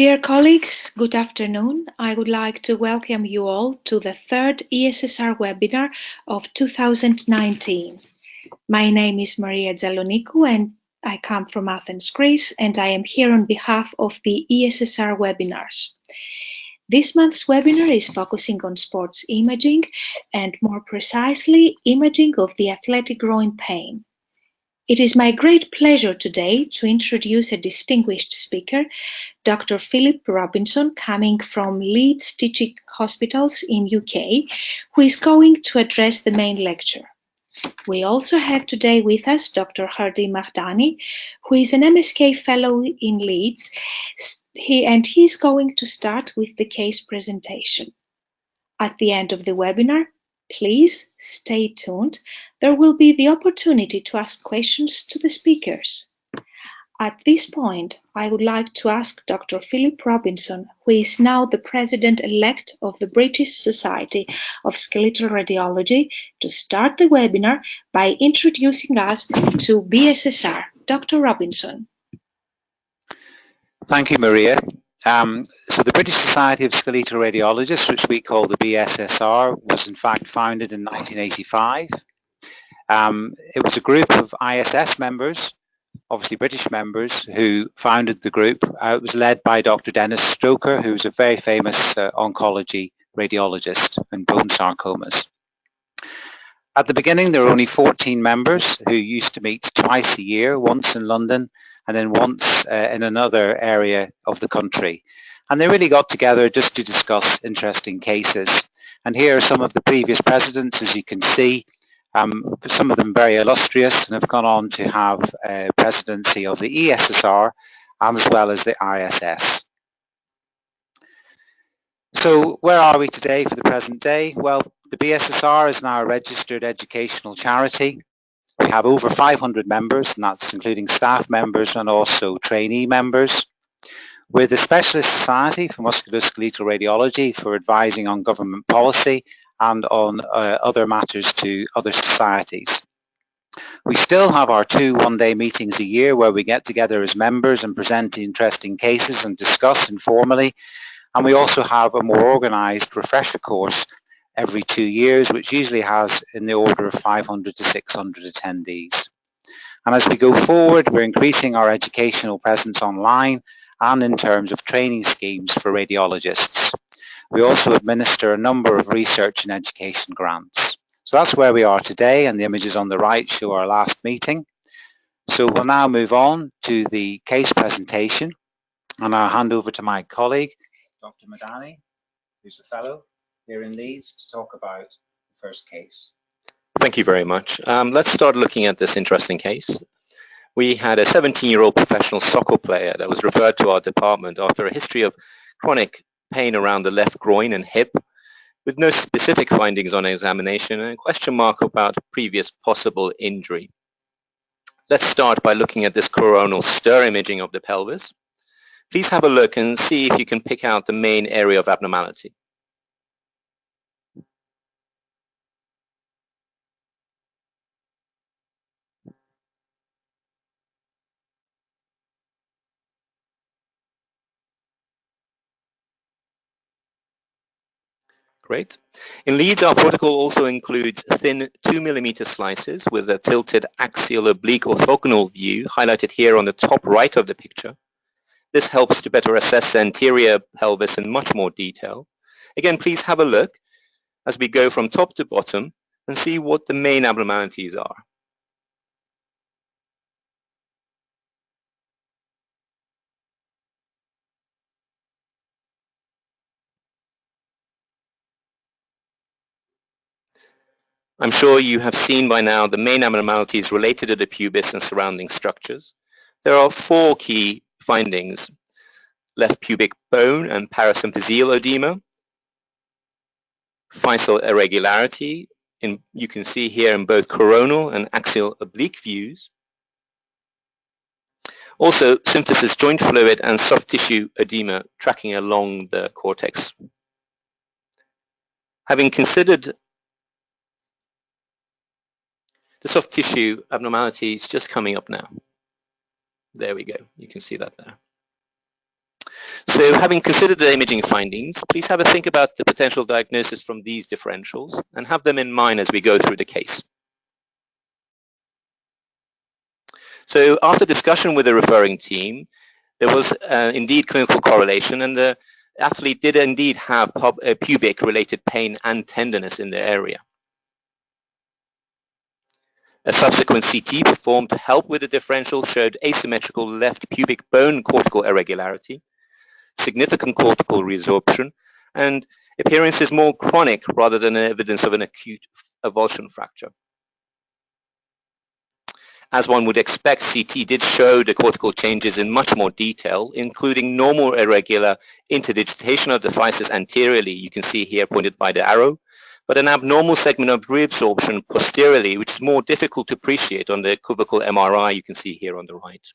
Dear colleagues, good afternoon. I would like to welcome you all to the third ESSR webinar of 2019. My name is Maria Zalonikou and I come from Athens, Greece, and I am here on behalf of the ESSR webinars. This month's webinar is focusing on sports imaging and more precisely imaging of the athletic groin pain. It is my great pleasure today to introduce a distinguished speaker, Dr. Philip Robinson, coming from Leeds Teaching Hospitals in UK, who is going to address the main lecture. We also have today with us Dr. Hardy Mahdani, who is an MSK Fellow in Leeds, and he's going to start with the case presentation. At the end of the webinar, please stay tuned. There will be the opportunity to ask questions to the speakers. At this point, I would like to ask Dr. Philip Robinson, who is now the President-elect of the British Society of Skeletal Radiology, to start the webinar by introducing us to BSSR. Dr. Robinson. Thank you, Maria. So the British Society of Skeletal Radiologists, which we call the BSSR, was in fact founded in 1985. It was a group of ISS members, obviously British members, who founded the group. It was led by Dr. Dennis Stoker, who's a very famous oncology radiologist in bone sarcomas. At the beginning, there were only 14 members who used to meet twice a year, once in London and then once in another area of the country. And they really got together just to discuss interesting cases. And here are some of the previous presidents, as you can see, some of them very illustrious and have gone on to have a presidency of the ESSR as well as the ISS. So where are we today for the present day? Well, the BSSR is now a registered educational charity. We have over 500 members, and that's including staff members and also trainee members. We're the specialist society for musculoskeletal radiology for advising on government policy and on other matters to other societies. We still have our 2 one-day meetings a year where we get together as members and present interesting cases and discuss informally. And we also have a more organized refresher course every 2 years, which usually has in the order of 500 to 600 attendees. And as we go forward, we're increasing our educational presence online and in terms of training schemes for radiologists. We also administer a number of research and education grants. So that's where we are today, and the images on the right show our last meeting. So we'll now move on to the case presentation, and I'll hand over to my colleague, Dr. Mahdani, who's a fellow here in Leeds, to talk about the first case. Thank you very much. Let's start looking at this interesting case. We had a 17-year-old professional soccer player that was referred to our department after a history of chronic pain around the left groin and hip, with no specific findings on examination and a question mark about previous possible injury. Let's start by looking at this coronal STIR imaging of the pelvis. Please have a look and see if you can pick out the main area of abnormality. Great. In Leeds, our protocol also includes thin 2mm slices with a tilted axial oblique orthogonal view highlighted here on the top right of the picture. This helps to better assess the anterior pelvis in much more detail. Again, please have a look as we go from top to bottom and see what the main abnormalities are. I'm sure you have seen by now the main abnormalities related to the pubis and surrounding structures. There are 4 key findings: left pubic bone and parasymphyseal edema, facial irregularity, you can see here in both coronal and axial oblique views. Also, symphysis joint fluid and soft tissue edema tracking along the cortex. Having considered the soft tissue abnormality is just coming up now. There we go. You can see that there. So having considered the imaging findings, please have a think about the potential diagnosis from these differentials and have them in mind as we go through the case. So after discussion with the referring team, there was indeed clinical correlation, and the athlete did indeed have pubic related pain and tenderness in the area. A subsequent CT performed to help with the differential showed asymmetrical left pubic bone cortical irregularity, significant cortical resorption, and appearance is more chronic rather than evidence of an acute avulsion fracture. As one would expect, CT did show the cortical changes in much more detail, including normal irregular interdigitation of the physis anteriorly, you can see here pointed by the arrow, but an abnormal segment of reabsorption posteriorly, which is more difficult to appreciate on the cervical MRI you can see here on the right.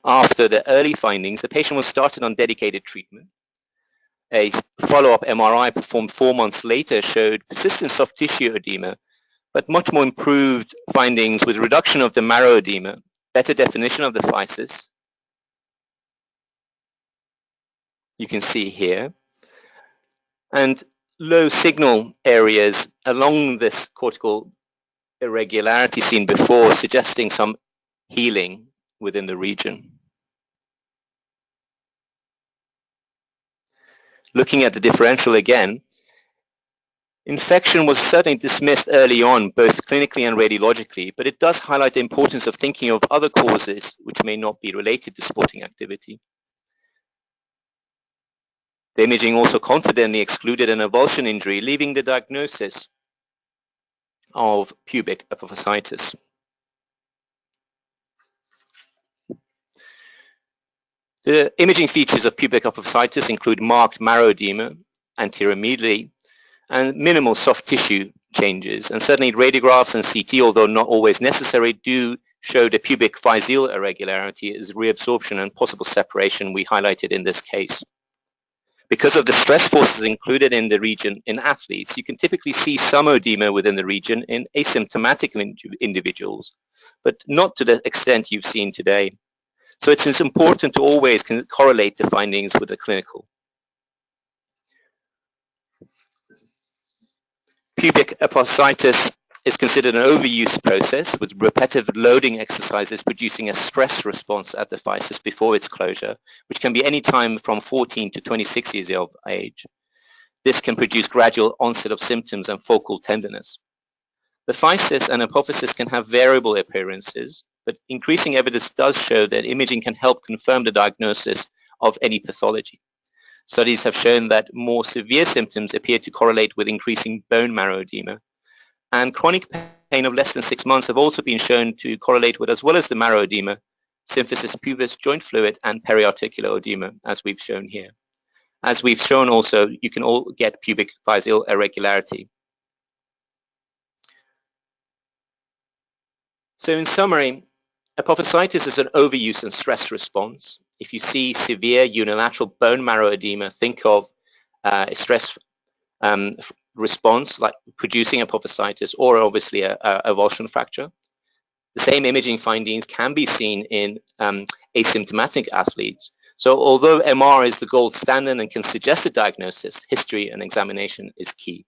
After the early findings, the patient was started on dedicated treatment. A follow-up MRI performed 4 months later showed persistent soft tissue edema, but much more improved findings with reduction of the marrow edema, better definition of the physis. You can see here. And low signal areas along this cortical irregularity seen before, suggesting some healing within the region. Looking at the differential again, infection was certainly dismissed early on, both clinically and radiologically, but it does highlight the importance of thinking of other causes which may not be related to sporting activity. The imaging also confidently excluded an avulsion injury, leaving the diagnosis of pubic apophysitis. The imaging features of pubic apophysitis include marked marrow edema anterior medially and minimal soft tissue changes. And certainly radiographs and CT, although not always necessary, do show the pubic physeal irregularity as reabsorption and possible separation we highlighted in this case. Because of the stress forces included in the region in athletes, you can typically see some edema within the region in asymptomatic individuals, but not to the extent you've seen today. So it's important to always correlate the findings with the clinical. Pubic apophysitis is considered an overuse process, with repetitive loading exercises producing a stress response at the physis before its closure, which can be any time from 14 to 26 years of age. This can produce gradual onset of symptoms and focal tenderness. The physis and apophysis can have variable appearances, but increasing evidence does show that imaging can help confirm the diagnosis of any pathology. Studies have shown that more severe symptoms appear to correlate with increasing bone marrow edema, and chronic pain of less than 6 months have also been shown to correlate with, as well as the marrow edema, symphysis pubis, joint fluid, and periarticular edema, as we've shown here. As we've shown also, you can all get pubic physeal irregularity. So in summary, apophysitis is an overuse and stress response. If you see severe unilateral bone marrow edema, think of a stress response like producing apophysitis, or obviously a avulsion fracture. The same imaging findings can be seen in asymptomatic athletes. So although MR is the gold standard and can suggest a diagnosis, history and examination is key.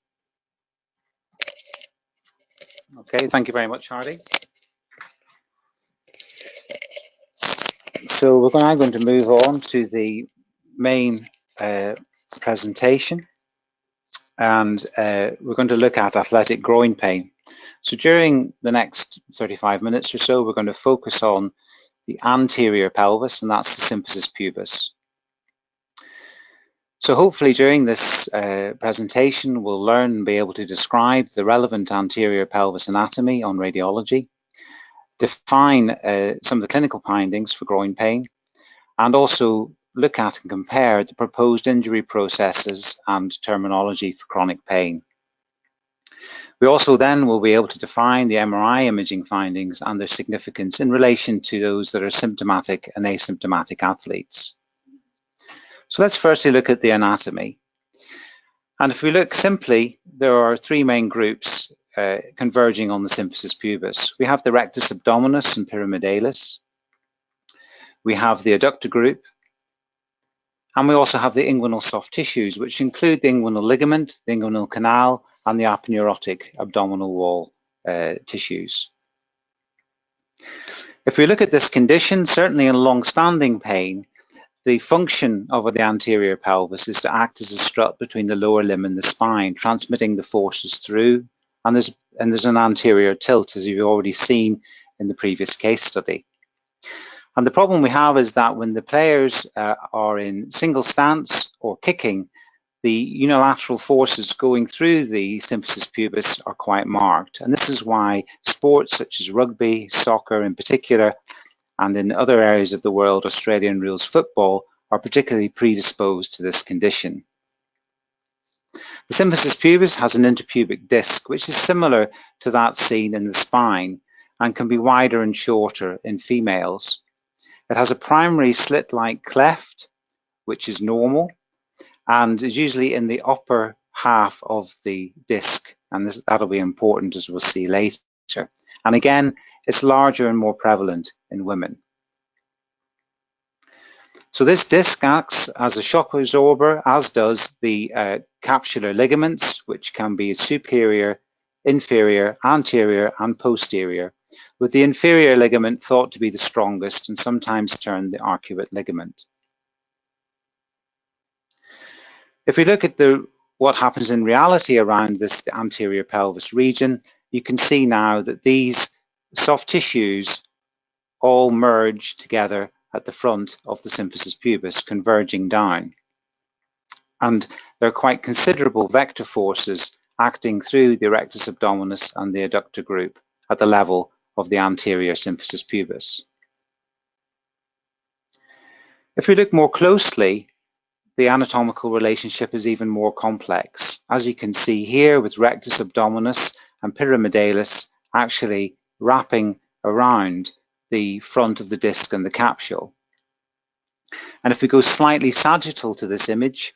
Okay, thank you very much, Hardy. So we're now going to move on to the main presentation, and we're going to look at athletic groin pain. So during the next 35 minutes or so, we're going to focus on the anterior pelvis, and that's the symphysis pubis. So hopefully during this presentation, we'll learn and be able to describe the relevant anterior pelvis anatomy on radiology, define some of the clinical findings for groin pain, and also look at and compare the proposed injury processes and terminology for chronic pain. We also then will be able to define the MRI imaging findings and their significance in relation to those that are symptomatic and asymptomatic athletes. So let's firstly look at the anatomy. And if we look simply, there are three main groups converging on the symphysis pubis. We have the rectus abdominis and pyramidalis. we have the adductor group, and we also have the inguinal soft tissues, which include the inguinal ligament, the inguinal canal, and the aponeurotic abdominal wall tissues. If we look at this condition, certainly in long-standing pain, the function of the anterior pelvis is to act as a strut between the lower limb and the spine, transmitting the forces through, and there's an anterior tilt, as you've already seen in the previous case study. And the problem we have is that when the players are in single stance or kicking, the unilateral forces going through the symphysis pubis are quite marked. And this is why sports such as rugby, soccer in particular, and in other areas of the world, Australian rules football, are particularly predisposed to this condition. The symphysis pubis has an interpubic disc, which is similar to that seen in the spine and can be wider and shorter in females. It has a primary slit-like cleft, which is normal, and is usually in the upper half of the disc, and that'll be important, as we'll see later. And again, it's larger and more prevalent in women. So this disc acts as a shock absorber, as does the capsular ligaments, which can be superior, inferior, anterior, and posterior, with the inferior ligament thought to be the strongest and sometimes termed the arcuate ligament. If we look at what happens in reality around this anterior pelvis region, you can see now that these soft tissues all merge together at the front of the symphysis pubis, converging down. And there are quite considerable vector forces acting through the erectus abdominis and the adductor group at the level of the anterior symphysis pubis. If we look more closely, the anatomical relationship is even more complex, as you can see here, with rectus abdominis and pyramidalis actually wrapping around the front of the disc and the capsule. And if we go slightly sagittal to this image,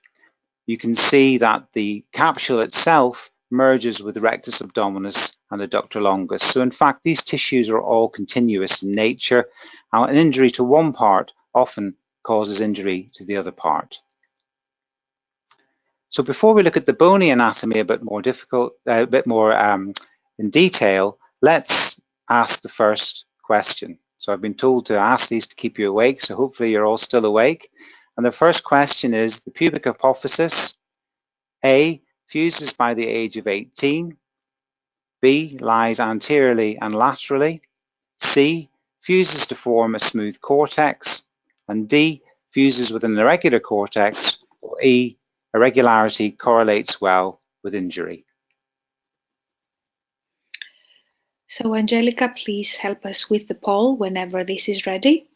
you can see that the capsule itself merges with the rectus abdominis and adductor longus. So in fact, these tissues are all continuous in nature, and an injury to one part often causes injury to the other part. So before we look at the bony anatomy a bit more in detail, let's ask the first question. So I've been told to ask these to keep you awake, so hopefully you're all still awake. And the first question is, the pubic apophysis, A, fuses by the age of 18, B, lies anteriorly and laterally, C, fuses to form a smooth cortex, and D, fuses with an irregular cortex, or E, irregularity correlates well with injury. So Angelica, please help us with the poll whenever this is ready.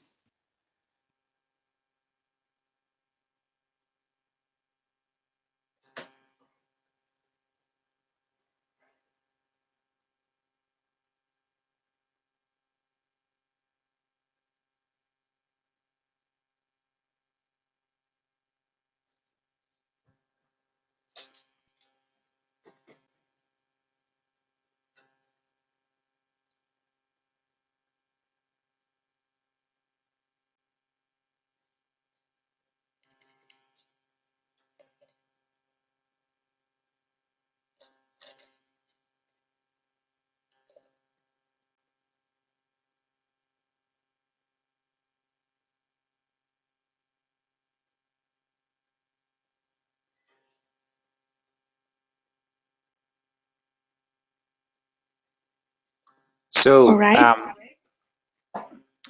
So All right.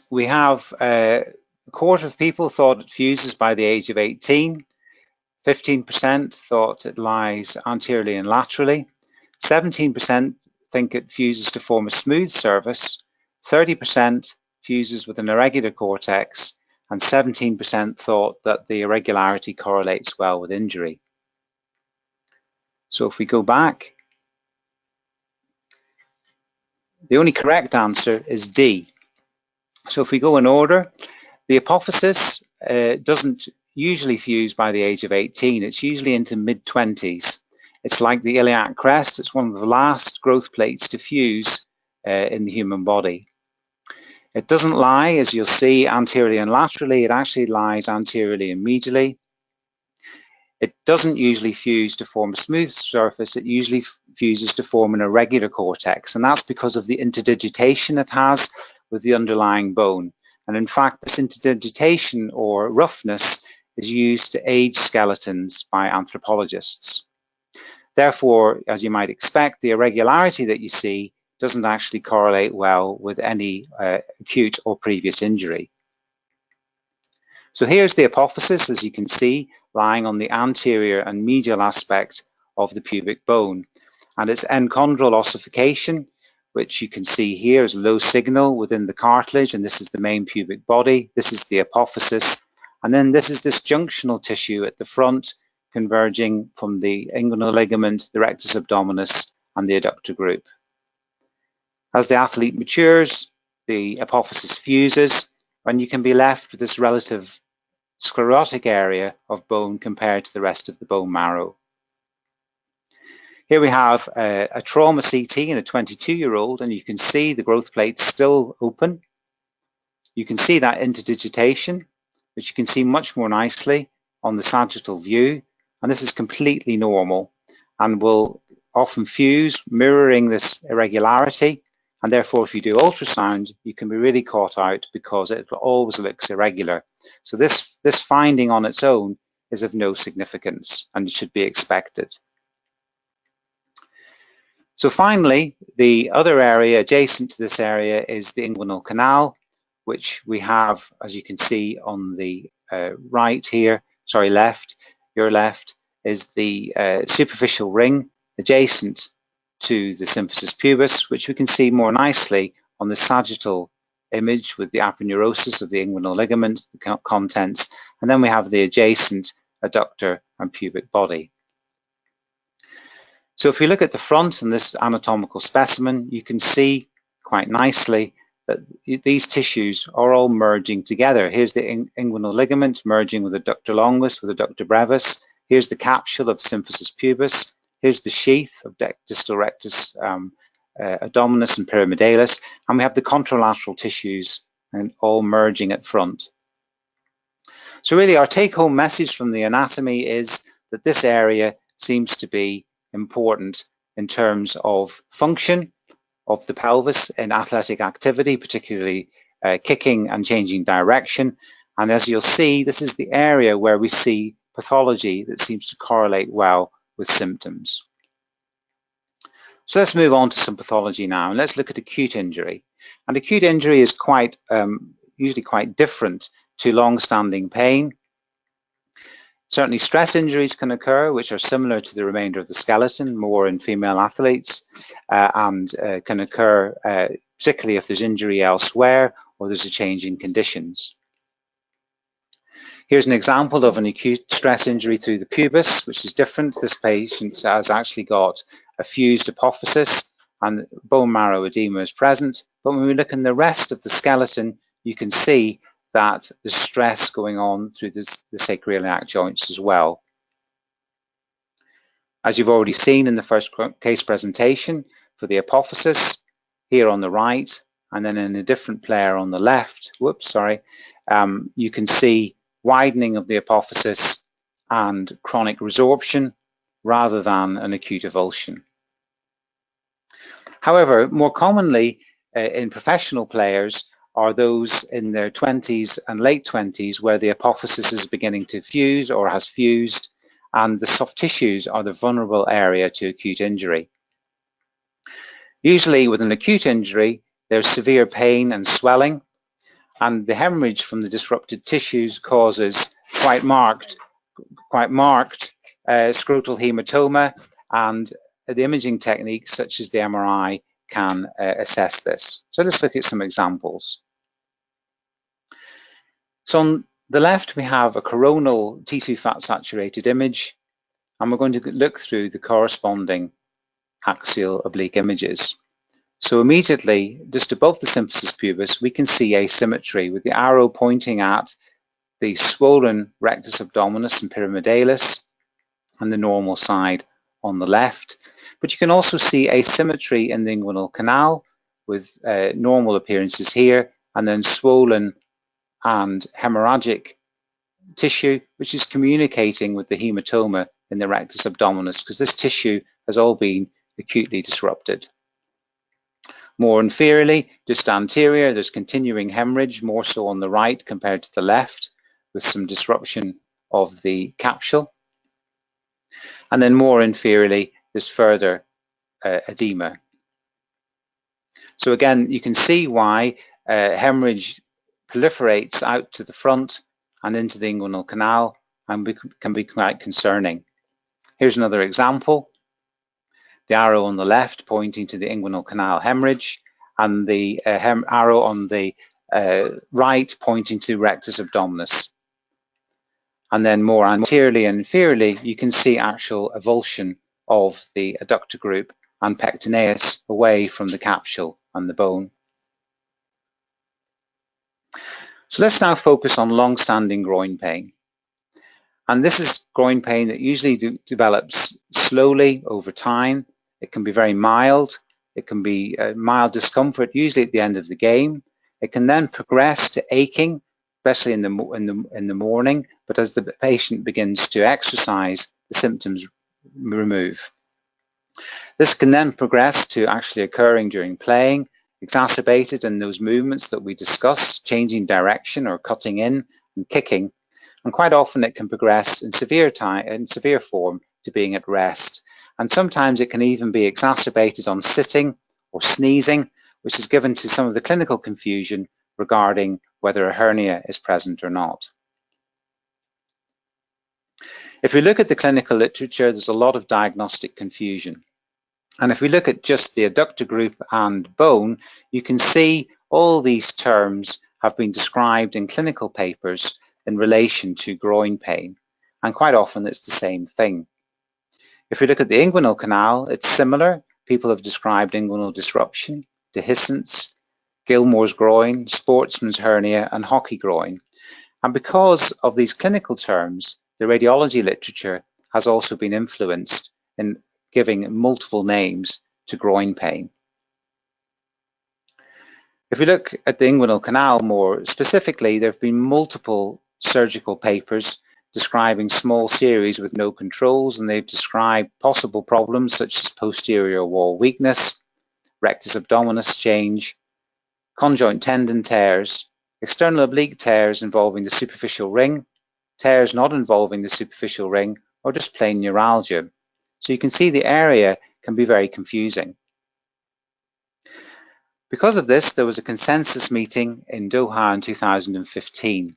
We have a quarter of people thought it fuses by the age of 18, 15% thought it lies anteriorly and laterally, 17% think it fuses to form a smooth surface, 30% fuses with an irregular cortex, and 17% thought that the irregularity correlates well with injury. So if we go back, the only correct answer is D. So if we go in order, the apophysis doesn't usually fuse by the age of 18. It's usually into mid-20s. It's like the iliac crest. It's one of the last growth plates to fuse in the human body. It doesn't lie, as you'll see, anteriorly and laterally. It actually lies anteriorly and medially. It doesn't usually fuse to form a smooth surface. It usually fuses to form an irregular cortex, and that's because of the interdigitation it has with the underlying bone. And in fact, this interdigitation or roughness is used to age skeletons by anthropologists. Therefore, as you might expect, the irregularity that you see doesn't actually correlate well with any acute or previous injury. So here's the apophysis, as you can see, lying on the anterior and medial aspect of the pubic bone. And it's enchondral ossification, which you can see here is low signal within the cartilage, and this is the main pubic body. This is the apophysis. And then this is this junctional tissue at the front, converging from the inguinal ligament, the rectus abdominis, and the adductor group. As the athlete matures, the apophysis fuses, and you can be left with this relative sclerotic area of bone compared to the rest of the bone marrow. Here we have a trauma CT in a 22-year-old, and you can see the growth plate still open. You can see that interdigitation, which you can see much more nicely on the sagittal view, and this is completely normal and will often fuse, mirroring this irregularity. And therefore, if you do ultrasound, you can be really caught out because it always looks irregular. So this finding on its own is of no significance and should be expected. So finally, the other area adjacent to this area is the inguinal canal, which we have, as you can see on the right here, sorry, left, your left, is the superficial ring adjacent to the symphysis pubis, which we can see more nicely on the sagittal image with the aponeurosis of the inguinal ligament, the contents, and then we have the adjacent adductor and pubic body. So if we look at the front in this anatomical specimen, you can see quite nicely that these tissues are all merging together. Here's the inguinal ligament merging with adductor longus, with adductor brevis. Here's the capsule of symphysis pubis. Here's the sheath of distal rectus abdominis and pyramidalis, and we have the contralateral tissues and all merging at front. So really our take-home message from the anatomy is that this area seems to be important in terms of function of the pelvis in athletic activity, particularly kicking and changing direction. And as you'll see, this is the area where we see pathology that seems to correlate well with symptoms. So let's move on to some pathology now, and let's look at acute injury. And acute injury is quite usually quite different to long-standing pain. Certainly stress injuries can occur, which are similar to the remainder of the skeleton, more in female athletes, and can occur particularly if there's injury elsewhere or there's a change in conditions. Here's an example of an acute stress injury through the pubis, which is different. This patient has actually got a fused apophysis and bone marrow edema is present. But when we look in the rest of the skeleton, you can see that there's stress going on through the sacroiliac joints as well. As you've already seen in the first case presentation for the apophysis, here on the right, and then in a different player on the left, you can see widening of the apophysis and chronic resorption rather than an acute avulsion. However, more commonly in professional players are those in their 20s and late 20s where the apophysis is beginning to fuse or has fused, and the soft tissues are the vulnerable area to acute injury. Usually with an acute injury, there's severe pain and swelling, and the hemorrhage from the disrupted tissues causes quite marked scrotal hematoma, and the imaging techniques such as the MRI can assess this. So let's look at some examples. So on the left, we have a coronal T2 fat saturated image, and we're going to look through the corresponding axial oblique images. So immediately, just above the symphysis pubis, we can see asymmetry with the arrow pointing at the swollen rectus abdominis and pyramidalis and the normal side on the left. But you can also see asymmetry in the inguinal canal with normal appearances here and then swollen and hemorrhagic tissue, which is communicating with the hematoma in the rectus abdominis, because this tissue has all been acutely disrupted. More inferiorly, just anterior, there's continuing hemorrhage, more so on the right compared to the left, with some disruption of the capsule. And then more inferiorly, there's further edema. So again, you can see why hemorrhage proliferates out to the front and into the inguinal canal and can be quite concerning. Here's another example. The arrow on the left pointing to the inguinal canal hemorrhage, and the arrow on the right pointing to rectus abdominis. And then more anteriorly and inferiorly, you can see actual avulsion of the adductor group and pectineus away from the capsule and the bone. So let's now focus on long-standing groin pain. And this is groin pain that usually develops slowly over time. It can be very mild. It can be mild discomfort, usually at the end of the game. It can then progress to aching, especially in the morning. But as the patient begins to exercise, the symptoms remove. This can then progress to actually occurring during playing, exacerbated in those movements that we discussed, changing direction or cutting in and kicking. And quite often it can progress in severe form to being at rest. And sometimes it can even be exacerbated on sitting or sneezing, which is given to some of the clinical confusion regarding whether a hernia is present or not. If we look at the clinical literature, there's a lot of diagnostic confusion. And if we look at just the adductor group and bone, you can see all these terms have been described in clinical papers in relation to groin pain. And quite often it's the same thing. If we look at the inguinal canal, it's similar. People have described inguinal disruption, dehiscence, Gilmore's groin, Sportsman's hernia, and hockey groin. And because of these clinical terms, the radiology literature has also been influenced in giving multiple names to groin pain. If we look at the inguinal canal more specifically, there have been multiple surgical papers describing small series with no controls, and they've described possible problems such as posterior wall weakness, rectus abdominis change, conjoint tendon tears, external oblique tears involving the superficial ring, tears not involving the superficial ring, or just plain neuralgia. So you can see the area can be very confusing. Because of this, there was a consensus meeting in Doha in 2015,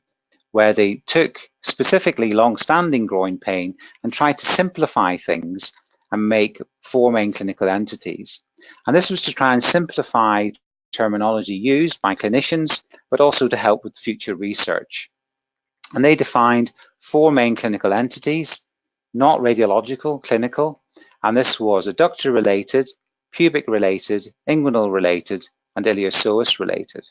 where they took specifically long-standing groin pain and tried to simplify things and make 4 main clinical entities. And this was to try and simplify terminology used by clinicians, but also to help with future research. And they defined 4 main clinical entities, not radiological, clinical, and this was adductor-related, pubic-related, inguinal-related, and iliopsoas-related.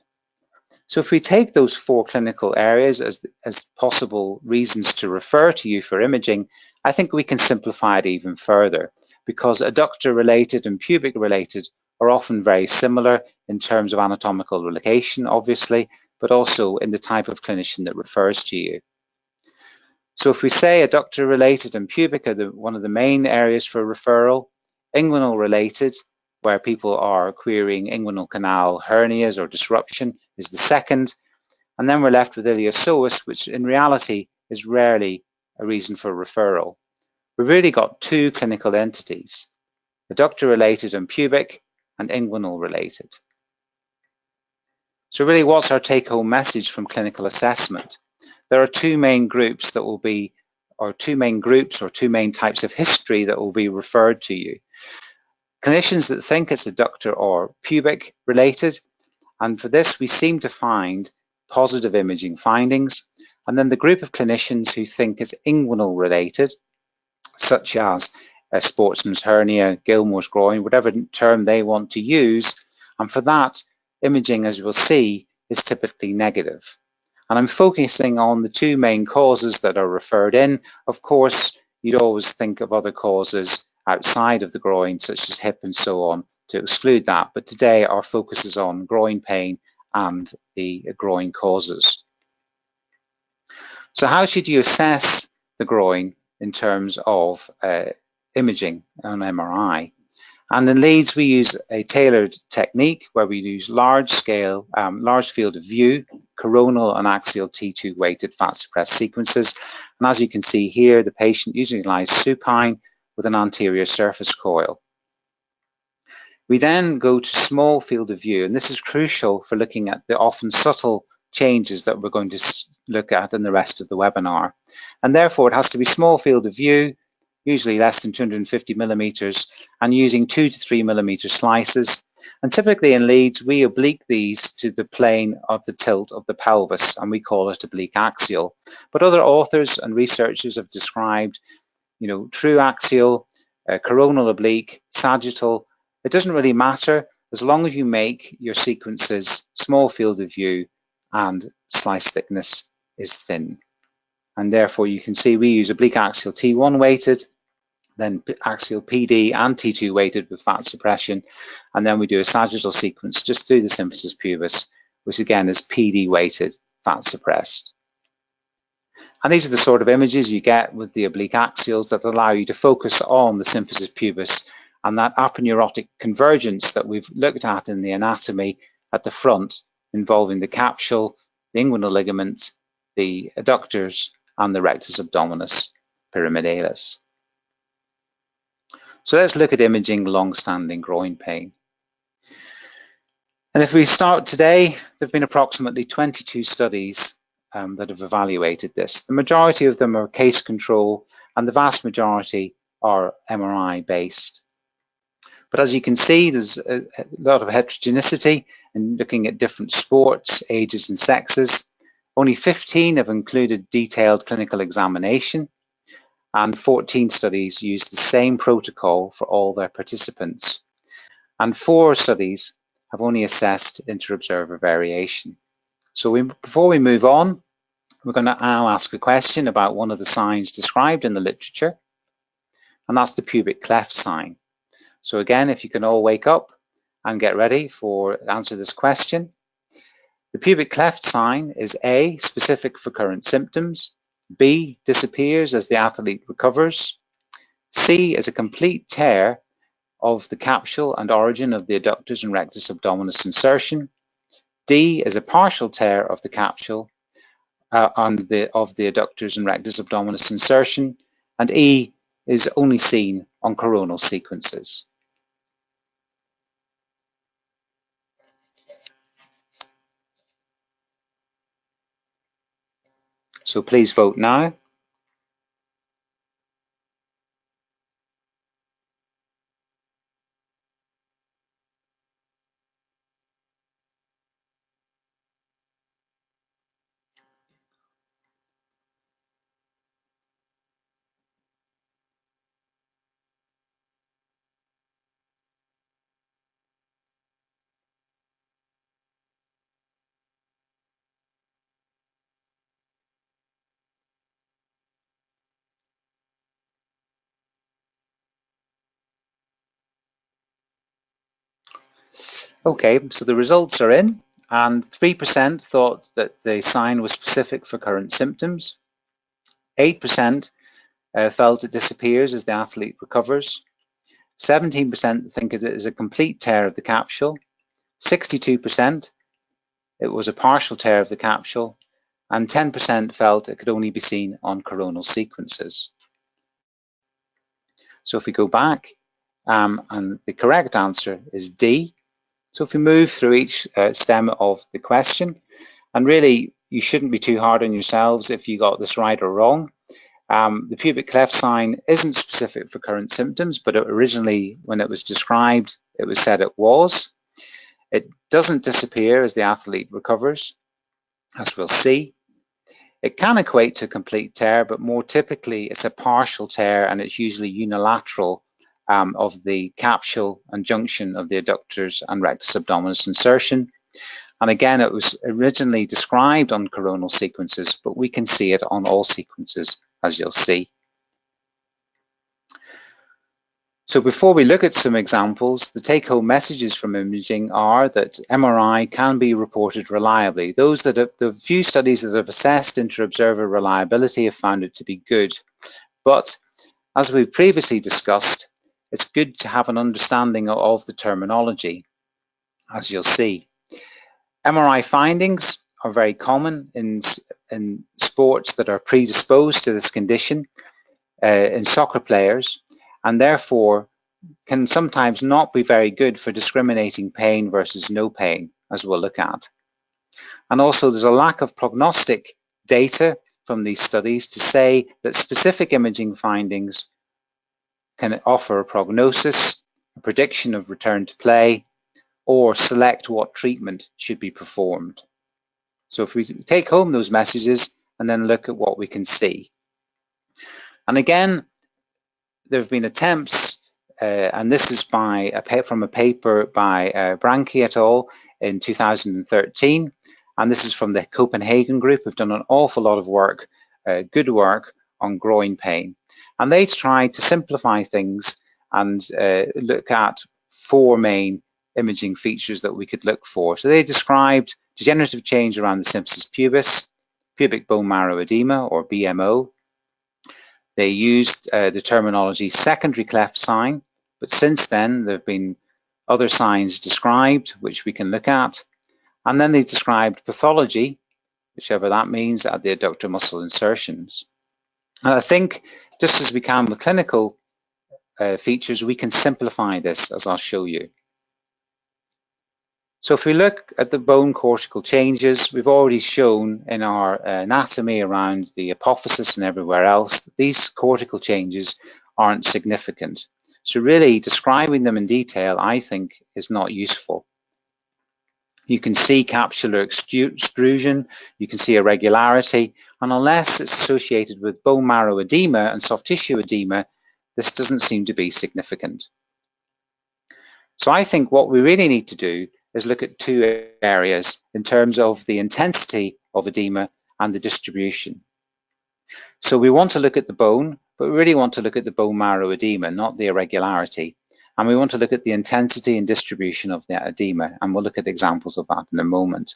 So if we take those 4 clinical areas as possible reasons to refer to you for imaging, I think we can simplify it even further, because adductor-related and pubic-related are often very similar in terms of anatomical location, obviously, but also in the type of clinician that refers to you. So if we say adductor-related and pubic are one of the main areas for referral, inguinal-related, where people are querying inguinal canal hernias or disruption, is the second. And then we're left with iliopsoas, which in reality is rarely a reason for referral. We've really got 2 clinical entities, adductor-related and pubic, and inguinal-related. So really, what's our take-home message from clinical assessment? There are 2 main groups that will be, or 2 main groups or 2 main types of history that will be referred to you. Clinicians that think it's adductor or pubic related, and for this we seem to find positive imaging findings. And then the group of clinicians who think it's inguinal related, such as a Sportsman's hernia, Gilmore's groin, whatever term they want to use, and for that, imaging, as we'll see, is typically negative. And I'm focusing on the 2 main causes that are referred in. Of course, you'd always think of other causes outside of the groin, such as hip and so on, to exclude that. But today our focus is on groin pain and the groin causes. So how should you assess the groin in terms of imaging on MRI? And in Leeds, we use a tailored technique where we use large field of view, coronal and axial T2 weighted fat suppressed sequences. And as you can see here, the patient usually lies supine with an anterior surface coil. We then go to small field of view, and this is crucial for looking at the often subtle changes that we're going to look at in the rest of the webinar. And therefore, it has to be small field of view, usually less than 250 millimeters, and using 2 to 3 millimeter slices. And typically in Leeds, we oblique these to the plane of the tilt of the pelvis, and we call it oblique axial. But other authors and researchers have described, true axial, coronal oblique, sagittal. It doesn't really matter as long as you make your sequences small field of view and slice thickness is thin. And therefore you can see we use oblique axial T1 weighted, then axial PD and T2 weighted with fat suppression, and then we do a sagittal sequence just through the symphysis pubis, which again is PD weighted, fat suppressed. And these are the sort of images you get with the oblique axials that allow you to focus on the symphysis pubis and that aponeurotic convergence that we've looked at in the anatomy at the front, involving the capsule, the inguinal ligament, the adductors, and the rectus abdominis pyramidalis. So let's look at imaging long-standing groin pain. And if we start today, there have been approximately 22 studies that have evaluated this. The majority of them are case control, and the vast majority are MRI based. But as you can see, there's a lot of heterogeneity in looking at different sports, ages, and sexes. Only 15 have included detailed clinical examination, and 14 studies use the same protocol for all their participants. And 4 studies have only assessed inter-observer variation. So before we move on, we're going to now ask a question about one of the signs described in the literature, and that's the pubic cleft sign. So again, if you can all wake up and get ready for answer this question. The pubic cleft sign is A, specific for current symptoms, B, disappears as the athlete recovers, C, is a complete tear of the capsule and origin of the adductors and rectus abdominis insertion, D, is a partial tear of the capsule of the adductors and rectus abdominis insertion, and E, is only seen on coronal sequences. So please vote now. Okay, so the results are in, and 3% thought that the sign was specific for current symptoms. 8% felt it disappears as the athlete recovers. 17% think it is a complete tear of the capsule. 62% it was a partial tear of the capsule, and 10% felt it could only be seen on coronal sequences. So if we go back, and the correct answer is D. So if we move through each stem of the question, and really you shouldn't be too hard on yourselves if you got this right or wrong. The pubic cleft sign isn't specific for current symptoms, but originally when it was described, it was said it was. It doesn't disappear as the athlete recovers, as we'll see. It can equate to a complete tear, but more typically it's a partial tear, and it's usually unilateral of the capsule and junction of the adductors and rectus abdominis insertion. And again, it was originally described on coronal sequences, but we can see it on all sequences, as you'll see. So before we look at some examples, the take-home messages from imaging are that MRI can be reported reliably. Those that have, the few studies that have assessed inter-observer reliability have found it to be good. But as we've previously discussed, it's good to have an understanding of the terminology, as you'll see. MRI findings are very common in sports that are predisposed to this condition, in soccer players, and therefore can sometimes not be very good for discriminating pain versus no pain, as we'll look at. And also there's a lack of prognostic data from these studies to say that specific imaging findings can offer a prognosis, a prediction of return to play, or select what treatment should be performed. So if we take home those messages and then look at what we can see. And again, there have been attempts, and this is from a paper by Branke et al. In 2013, and this is from the Copenhagen group, who've done an awful lot of work, good work on groin pain. And they tried to simplify things and look at 4 main imaging features that we could look for. So they described degenerative change around the symphysis pubis, pubic bone marrow edema, or BMO. They used the terminology secondary cleft sign, but since then there have been other signs described, which we can look at. And then they described pathology, whichever that means, at the adductor muscle insertions. And I think, just as we can with clinical features, we can simplify this, as I'll show you. So if we look at the bone cortical changes, we've already shown in our anatomy around the apophysis and everywhere else that these cortical changes aren't significant. So really describing them in detail, I think, is not useful. You can see capsular extrusion, you can see irregularity, and unless it's associated with bone marrow edema and soft tissue edema, this doesn't seem to be significant. So I think what we really need to do is look at 2 areas in terms of the intensity of edema and the distribution. So we want to look at the bone, but we really want to look at the bone marrow edema, not the irregularity. And we want to look at the intensity and distribution of the edema, and we'll look at examples of that in a moment.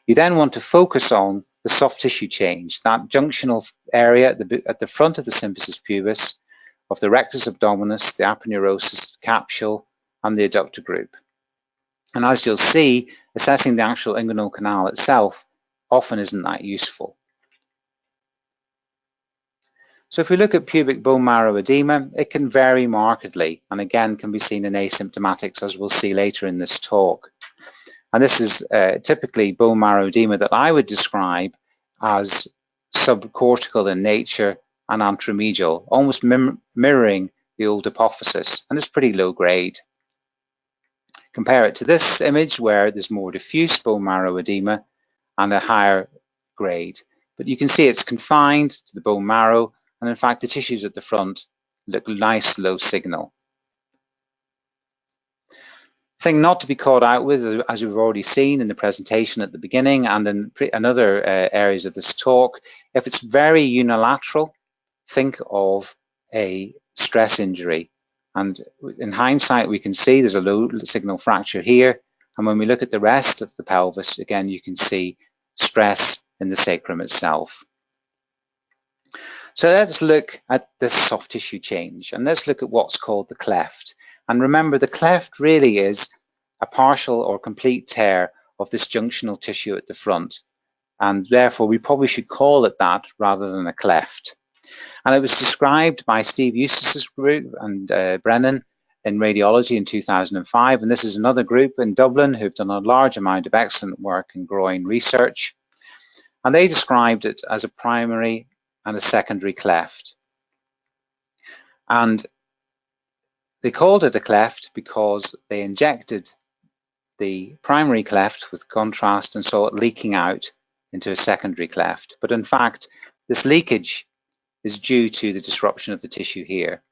You then want to focus on the soft tissue change, that junctional area at the front of the symphysis pubis, of the rectus abdominis, the aponeurosis capsule, and the adductor group. And as you'll see, assessing the actual inguinal canal itself often isn't that useful. So if we look at pubic bone marrow edema, it can vary markedly, and again can be seen in asymptomatics, as we'll see later in this talk. And this is typically bone marrow edema that I would describe as subcortical in nature and anteromedial, almost mirroring the old apophysis, and it's pretty low grade. Compare it to this image where there's more diffuse bone marrow edema and a higher grade. But you can see it's confined to the bone marrow, and in fact the tissues at the front look nice low signal. Thing not to be caught out with, as we've already seen in the presentation at the beginning and in other areas of this talk, if it's very unilateral, think of a stress injury. And in hindsight, we can see there's a low signal fracture here. And when we look at the rest of the pelvis, again, you can see stress in the sacrum itself. So let's look at this soft tissue change, and let's look at what's called the cleft. And remember, the cleft really is a partial or complete tear of this junctional tissue at the front. And therefore, we probably should call it that rather than a cleft. And it was described by Steve Eustace's group and Brennan in radiology in 2005. And this is another group in Dublin who've done a large amount of excellent work in groin research. And they described it as a primary and a secondary cleft. And they called it a cleft because they injected the primary cleft with contrast and saw it leaking out into a secondary cleft. But in fact, this leakage is due to the disruption of the tissue here.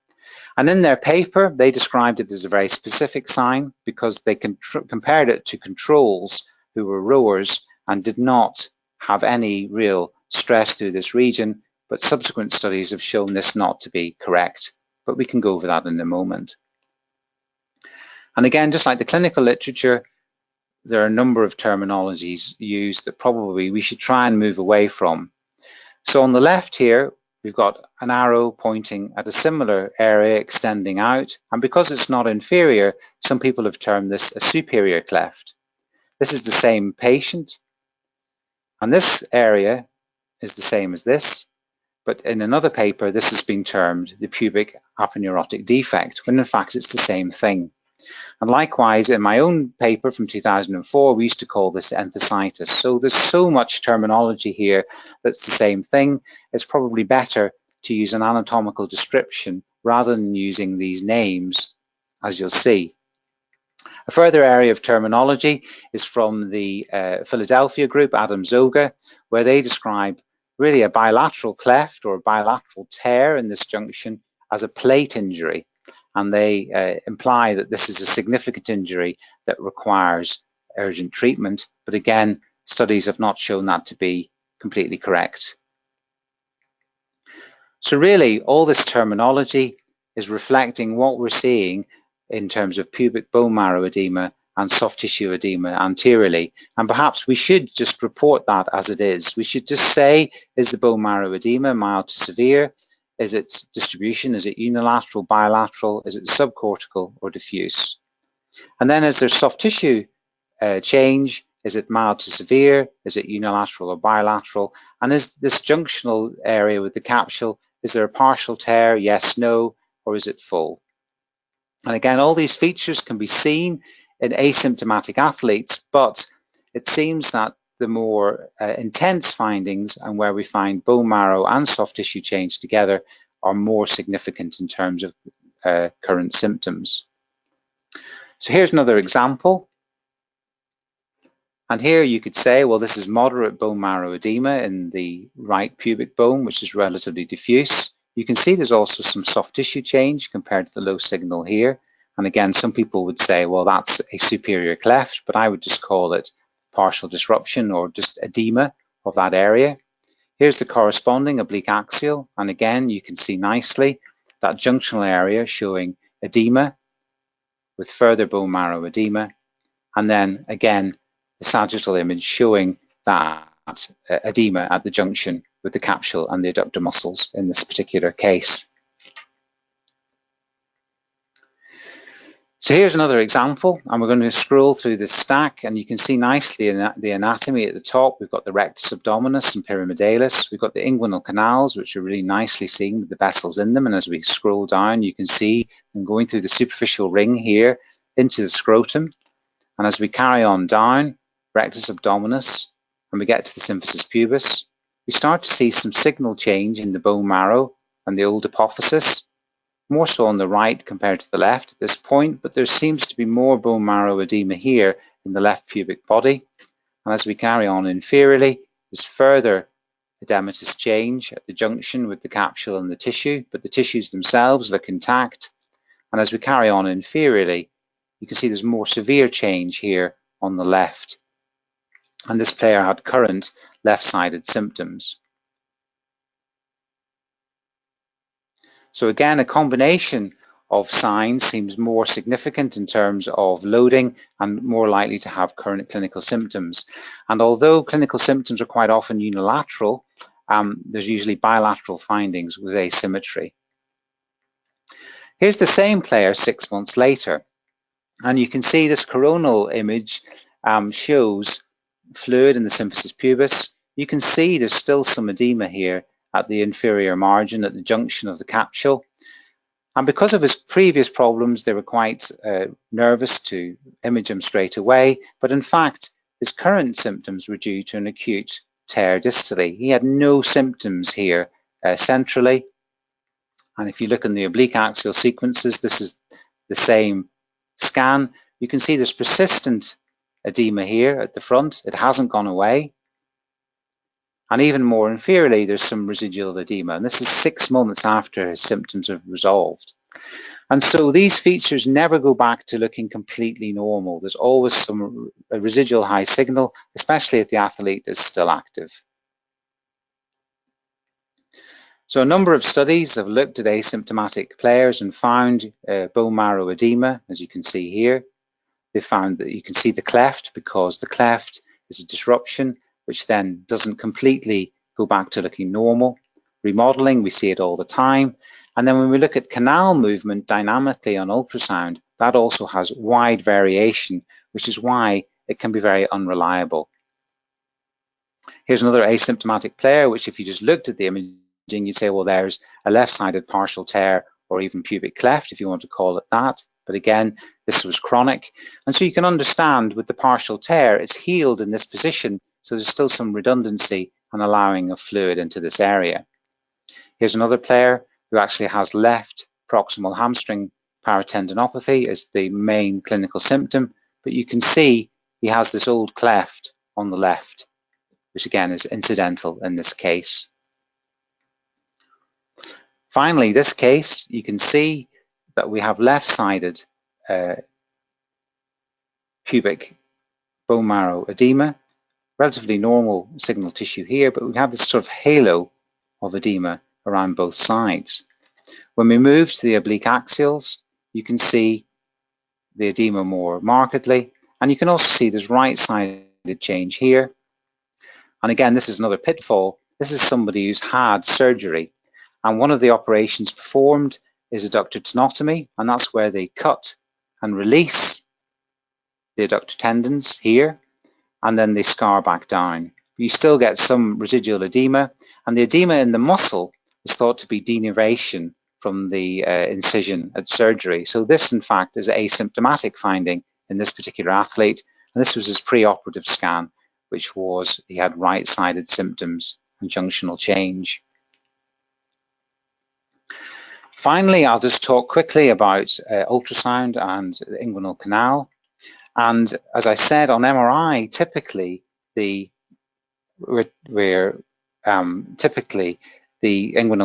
And in their paper, they described it as a very specific sign because they compared it to controls who were rowers and did not have any real stress through this region, but subsequent studies have shown this not to be correct. but we can go over that in a moment. And again, just like the clinical literature, there are a number of terminologies used that probably we should try and move away from. So on the left here, we've got an arrow pointing at a similar area extending out, and because it's not inferior, some people have termed this a superior cleft. This is the same patient, and this area is the same as this, but in another paper, this has been termed the pubic aponeurotic defect, when in fact it's the same thing. And likewise, in my own paper from 2004, we used to call this enthesitis. So there's so much terminology here that's the same thing. It's probably better to use an anatomical description rather than using these names, as you'll see. A further area of terminology is from the Philadelphia group, Adam Zoga, where they describe really a bilateral cleft or a bilateral tear in this junction as a plate injury. And they imply that this is a significant injury that requires urgent treatment. But again, studies have not shown that to be completely correct. So really, all this terminology is reflecting what we're seeing in terms of pubic bone marrow edema and soft tissue edema anteriorly. And perhaps we should just report that as it is. We should just say, is the bone marrow edema mild to severe? Is it distribution? Is it unilateral, bilateral? Is it subcortical or diffuse? And then is there soft tissue change? Is it mild to severe? Is it unilateral or bilateral? And is this junctional area with the capsule, is there a partial tear? Yes, no, or is it full? And again, all these features can be seen in asymptomatic athletes, but it seems that the more intense findings and where we find bone marrow and soft tissue change together are more significant in terms of current symptoms. So here's another example. And here you could say, well, this is moderate bone marrow edema in the right pubic bone, which is relatively diffuse. You can see there's also some soft tissue change compared to the low signal here. And again, some people would say, well, that's a superior cleft, but I would just call it partial disruption or just edema of that area. Here's the corresponding oblique axial. And again, you can see nicely that junctional area showing edema with further bone marrow edema. And then again, the sagittal image showing that edema at the junction with the capsule and the adductor muscles in this particular case. So here's another example, and we're going to scroll through this stack, and you can see nicely in the anatomy at the top, we've got the rectus abdominis and pyramidalis. We've got the inguinal canals, which are really nicely seen with the vessels in them. And as we scroll down, you can see them going through the superficial ring here into the scrotum. And as we carry on down, rectus abdominis, and we get to the symphysis pubis, we start to see some signal change in the bone marrow and the old apophysis, more so on the right compared to the left at this point, but there seems to be more bone marrow edema here in the left pubic body. And as we carry on inferiorly, there's further edematous change at the junction with the capsule and the tissue, but the tissues themselves look intact. And as we carry on inferiorly, you can see there's more severe change here on the left. And this player had current left-sided symptoms. So again, a combination of signs seems more significant in terms of loading and more likely to have current clinical symptoms. And although clinical symptoms are quite often unilateral, there's usually bilateral findings with asymmetry. Here's the same player 6 months later. And you can see this coronal image shows fluid in the symphysis pubis. You can see there's still some edema here at the inferior margin at the junction of the capsule. And because of his previous problems, they were quite nervous to image him straight away. But in fact, his current symptoms were due to an acute tear distally. He had no symptoms here centrally. And if you look in the oblique axial sequences, this is the same scan. You can see there's persistent edema here at the front. It hasn't gone away. And even more inferiorly, there's some residual edema. And this is 6 months after his symptoms have resolved. And so these features never go back to looking completely normal. There's always some residual high signal, especially if the athlete is still active. So a number of studies have looked at asymptomatic players and found bone marrow edema, as you can see here. They found that you can see the cleft because the cleft is a disruption which then doesn't completely go back to looking normal. Remodeling, we see it all the time. And then when we look at canal movement dynamically on ultrasound, that also has wide variation, which is why it can be very unreliable. Here's another asymptomatic player, which if you just looked at the imaging, you'd say, well, there's a left-sided partial tear or even pubic cleft, if you want to call it that. But again, this was chronic. And so you can understand with the partial tear, it's healed in this position. So there's still some redundancy and allowing of fluid into this area. Here's another player who actually has left proximal hamstring paratendinopathy as the main clinical symptom. But you can see he has this old cleft on the left, which again is incidental in this case. Finally, this case, you can see that we have left-sided pubic bone marrow edema, relatively normal signal tissue here, but we have this sort of halo of edema around both sides. When we move to the oblique axials, you can see the edema more markedly, and you can also see there's right-sided change here. And again, this is another pitfall. This is somebody who's had surgery, and one of the operations performed is adductor tenotomy, and that's where they cut and release the adductor tendons here, and then they scar back down. You still get some residual edema, and the edema in the muscle is thought to be denervation from the incision at surgery. So this, in fact, is an asymptomatic finding in this particular athlete, and this was his pre-operative scan, which was he had right-sided symptoms and junctional change. Finally, I'll just talk quickly about ultrasound and the inguinal canal. And as I said, on MRI, typically the inguinal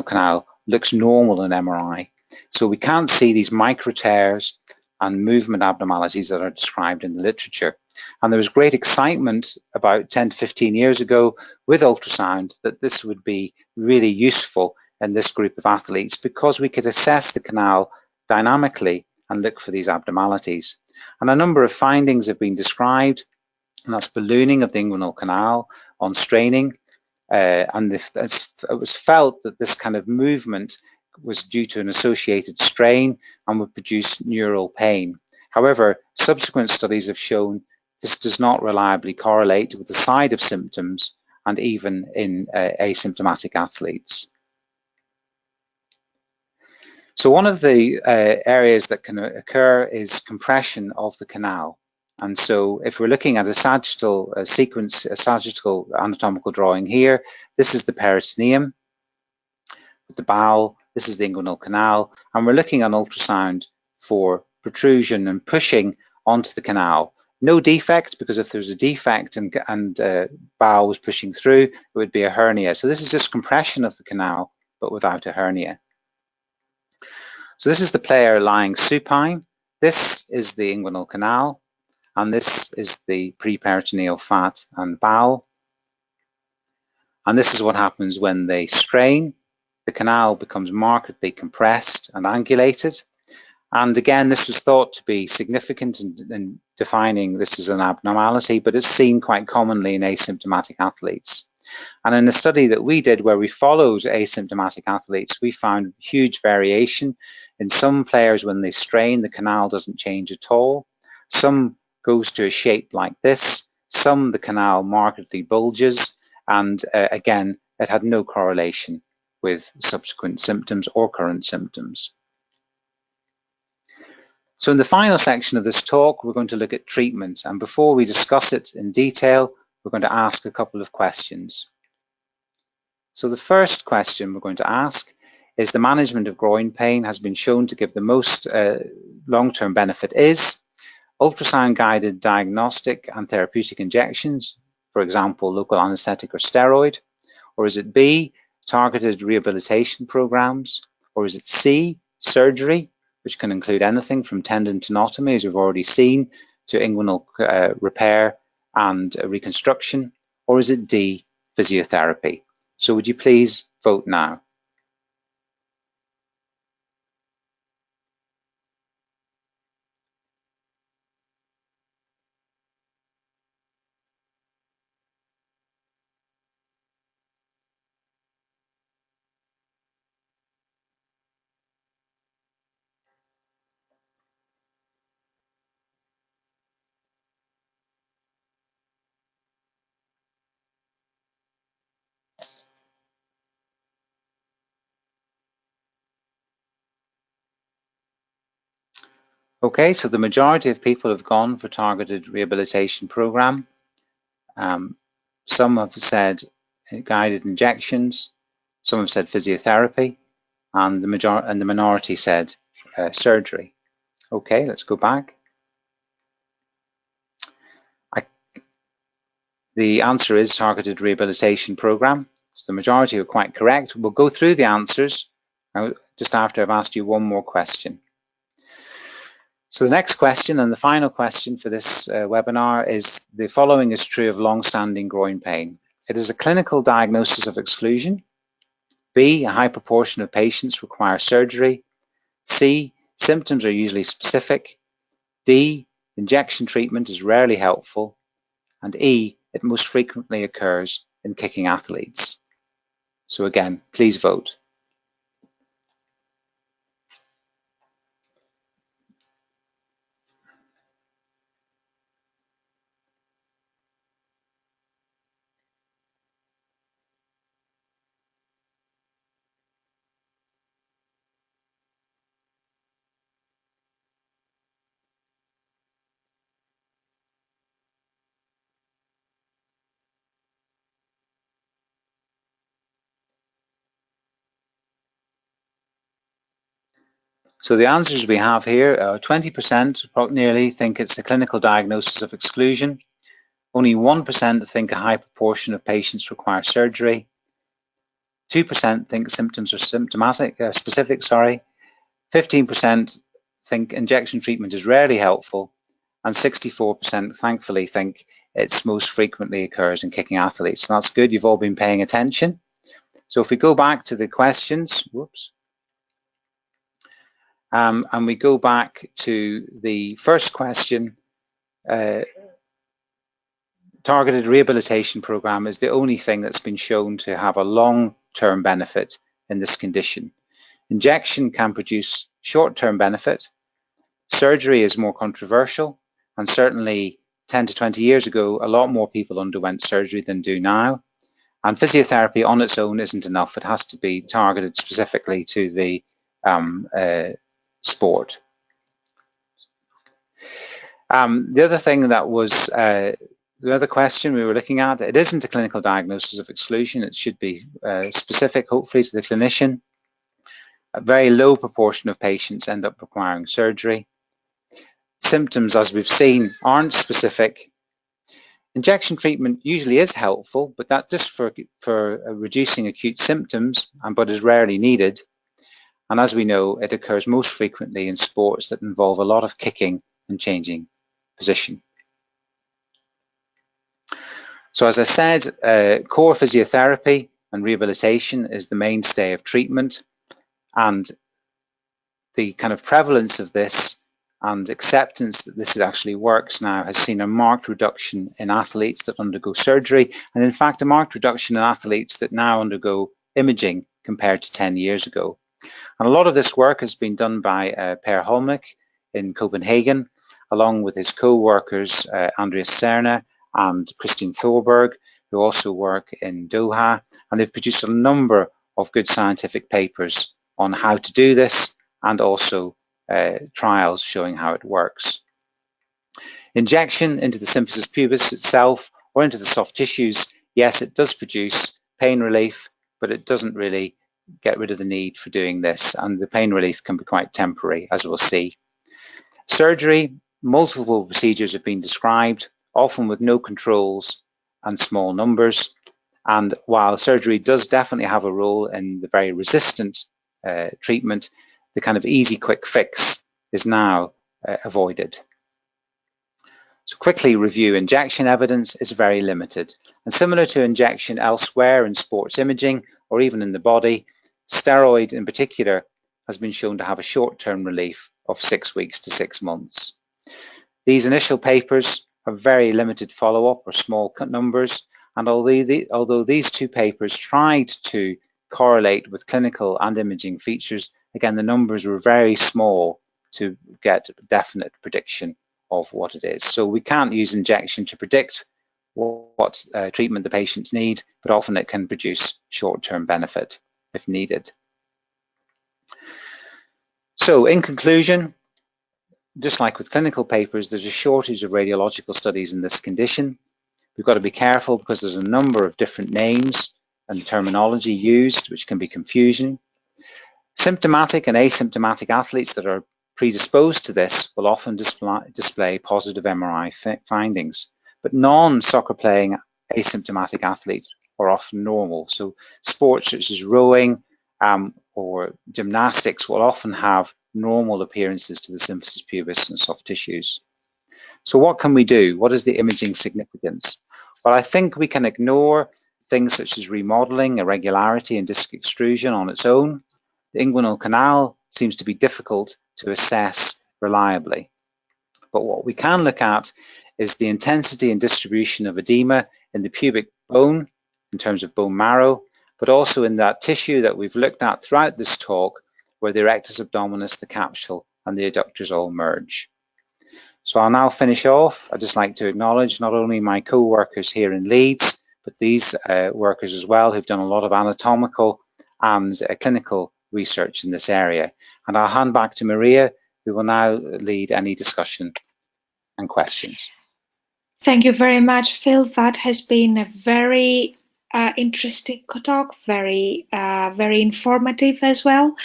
canal looks normal in MRI. So we can't see these micro tears and movement abnormalities that are described in the literature. And there was great excitement about 10 to 15 years ago with ultrasound that this would be really useful in this group of athletes because we could assess the canal dynamically and look for these abnormalities. And a number of findings have been described, and that's ballooning of the inguinal canal on straining. And it was felt that this kind of movement was due to an associated strain and would produce neural pain. However, subsequent studies have shown this does not reliably correlate with the side of symptoms and even in asymptomatic athletes. So one of the areas that can occur is compression of the canal. And so if we're looking at a sagittal sequence, a sagittal anatomical drawing here, this is the peritoneum with the bowel, this is the inguinal canal, and we're looking on ultrasound for protrusion and pushing onto the canal. No defect, because if there's a defect and bowel was pushing through, it would be a hernia. So this is just compression of the canal, but without a hernia. So this is the player lying supine. This is the inguinal canal, and this is the preperitoneal fat and bowel. And this is what happens when they strain. The canal becomes markedly compressed and angulated. And again, this was thought to be significant in defining this as an abnormality, but it's seen quite commonly in asymptomatic athletes. And in the study that we did where we followed asymptomatic athletes, we found huge variation. In some players, when they strain, the canal doesn't change at all. Some goes to a shape like this. Some, the canal markedly bulges. And again, it had no correlation with subsequent symptoms or current symptoms. So in the final section of this talk, we're going to look at treatment. And before we discuss it in detail, we're going to ask a couple of questions. So the first question we're going to ask is the management of groin pain has been shown to give the most long-term benefit is ultrasound-guided diagnostic and therapeutic injections, for example, local anesthetic or steroid, or is it B, targeted rehabilitation programs, or is it C, surgery, which can include anything from tendon tenotomy, as we've already seen, to inguinal repair and reconstruction, or is it D, physiotherapy? So would you please vote now? Okay, so the majority of people have gone for targeted rehabilitation program. Some have said guided injections, some have said physiotherapy, and the minority said surgery. Okay, let's go back. The answer is targeted rehabilitation program. So the majority are quite correct. We'll go through the answers just after I've asked you one more question. So the next question and the final question for this webinar is: the following is true of long-standing groin pain. It is a clinical diagnosis of exclusion. B, a high proportion of patients require surgery. C, symptoms are usually specific. D, injection treatment is rarely helpful. And E, it most frequently occurs in kicking athletes. So again, please vote. So the answers we have here, 20% nearly think it's a clinical diagnosis of exclusion. Only 1% think a high proportion of patients require surgery. 2% think symptoms are specific. 15% think injection treatment is rarely helpful. And 64% thankfully think it's most frequently occurs in kicking athletes. And that's good, you've all been paying attention. So if we go back to the questions, and we go back to the first question, targeted rehabilitation program is the only thing that's been shown to have a long-term benefit in this condition. Injection can produce short-term benefit. Surgery is more controversial, and certainly 10 to 20 years ago, a lot more people underwent surgery than do now. And physiotherapy on its own isn't enough. It has to be targeted specifically to the sport. The other thing that was the other question we were looking at, it isn't a clinical diagnosis of exclusion. It should be specific, hopefully, to the clinician. A very low proportion of patients end up requiring surgery. Symptoms, as we've seen, aren't specific. Injection treatment usually is helpful, but that just for reducing acute symptoms, but is rarely needed. And as we know, it occurs most frequently in sports that involve a lot of kicking and changing position. So as I said, core physiotherapy and rehabilitation is the mainstay of treatment, and the kind of prevalence of this and acceptance that this actually works now has seen a marked reduction in athletes that undergo surgery, and in fact a marked reduction in athletes that now undergo imaging compared to 10 years ago. And a lot of this work has been done by Per Holmich in Copenhagen, along with his co-workers Andreas Cerner and Christian Thorberg, who also work in Doha, and they've produced a number of good scientific papers on how to do this, and also trials showing how it works. Injection into the symphysis pubis itself or into the soft tissues, yes, it does produce pain relief, but it doesn't really get rid of the need for doing this, and the pain relief can be quite temporary, as we'll see. Surgery, multiple procedures have been described, often with no controls and small numbers. And while surgery does definitely have a role in the very resistant treatment, the kind of easy quick fix is now avoided. So quickly review, injection evidence is very limited. And similar to injection elsewhere in sports imaging or even in the body, steroid in particular has been shown to have a short-term relief of 6 weeks to 6 months. These initial papers have very limited follow-up or small numbers, and although these two papers tried to correlate with clinical and imaging features, again, the numbers were very small to get definite prediction of what it is. So we can't use injection to predict what treatment the patients need, but often it can produce short-term benefit if needed. So in conclusion, just like with clinical papers, there's a shortage of radiological studies in this condition. We've got to be careful because there's a number of different names and terminology used, which can be confusing. Symptomatic and asymptomatic athletes that are predisposed to this will often display positive MRI findings, but non-soccer playing asymptomatic athletes are often normal. So sports such as rowing or gymnastics will often have normal appearances to the symphysis pubis and soft tissues. So what can we do? What is the imaging significance? Well, I think we can ignore things such as remodeling, irregularity, and disc extrusion on its own. The inguinal canal seems to be difficult to assess reliably. But what we can look at is the intensity and distribution of edema in the pubic bone in terms of bone marrow, but also in that tissue that we've looked at throughout this talk, where the rectus abdominis, the capsule, and the adductors all merge. So I'll now finish off. I'd just like to acknowledge not only my co-workers here in Leeds, but these workers as well who've done a lot of anatomical and clinical research in this area. And I'll hand back to Maria, who will now lead any discussion and questions. Thank you very much, Phil. That has been a very interesting talk, very informative as well.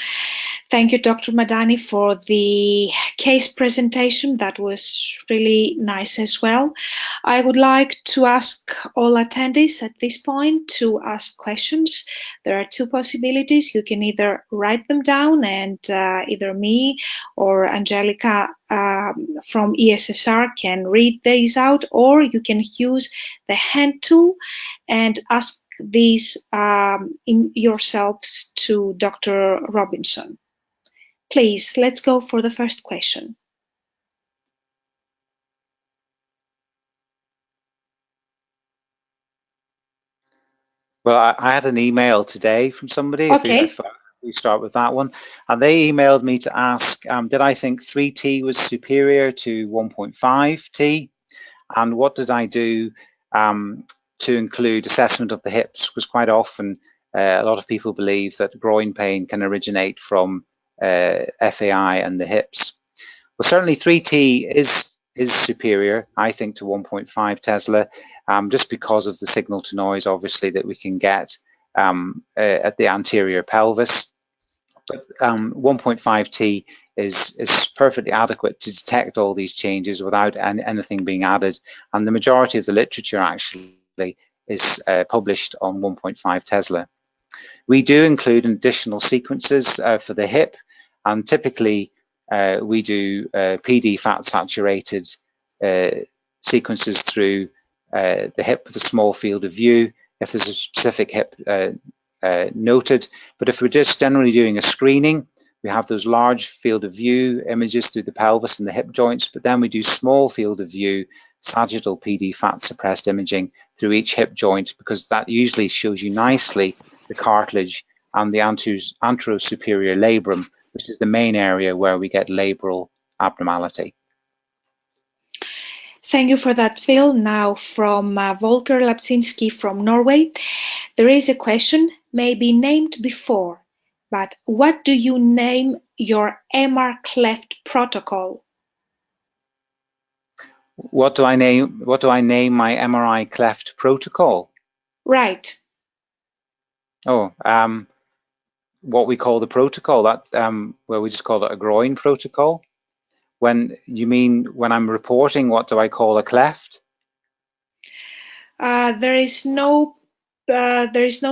Thank you, Dr. Madani, for the case presentation. That was really nice as well. I would like to ask all attendees at this point to ask questions. There are two possibilities. You can either write them down and either me or Angelica from ESSR can read these out, or you can use the hand tool and ask these in yourselves to Dr. Robinson. Please, let's go for the first question. Well, I had an email today from somebody. Okay. If we start with that one, and they emailed me to ask, did I think 3T was superior to 1.5T, and what did I do to include assessment of the hips? Because quite often a lot of people believe that groin pain can originate from FAI and the hips. Well, certainly 3T is superior, I think, to 1.5 Tesla, just because of the signal to noise, obviously, that we can get at the anterior pelvis. But 1.5T is perfectly adequate to detect all these changes without anything being added. And the majority of the literature actually is published on 1.5 Tesla. We do include additional sequences for the hip, and typically we do PD fat saturated sequences through the hip with a small field of view if there's a specific hip noted. But if we're just generally doing a screening, we have those large field of view images through the pelvis and the hip joints, but then we do small field of view sagittal PD fat suppressed imaging through each hip joint, because that usually shows you nicely the cartilage and the anterosuperior labrum, which is the main area where we get labral abnormality. Thank you for that, Phil. Now from Volker Lapsinski from Norway. There is a question, maybe named before, but what do you name your MR Cleft protocol? What do I name my MRI Cleft protocol? Right. Oh, what we call the protocol, that well, we just call it a groin protocol. When you mean when I'm reporting, what do I call a cleft? There is no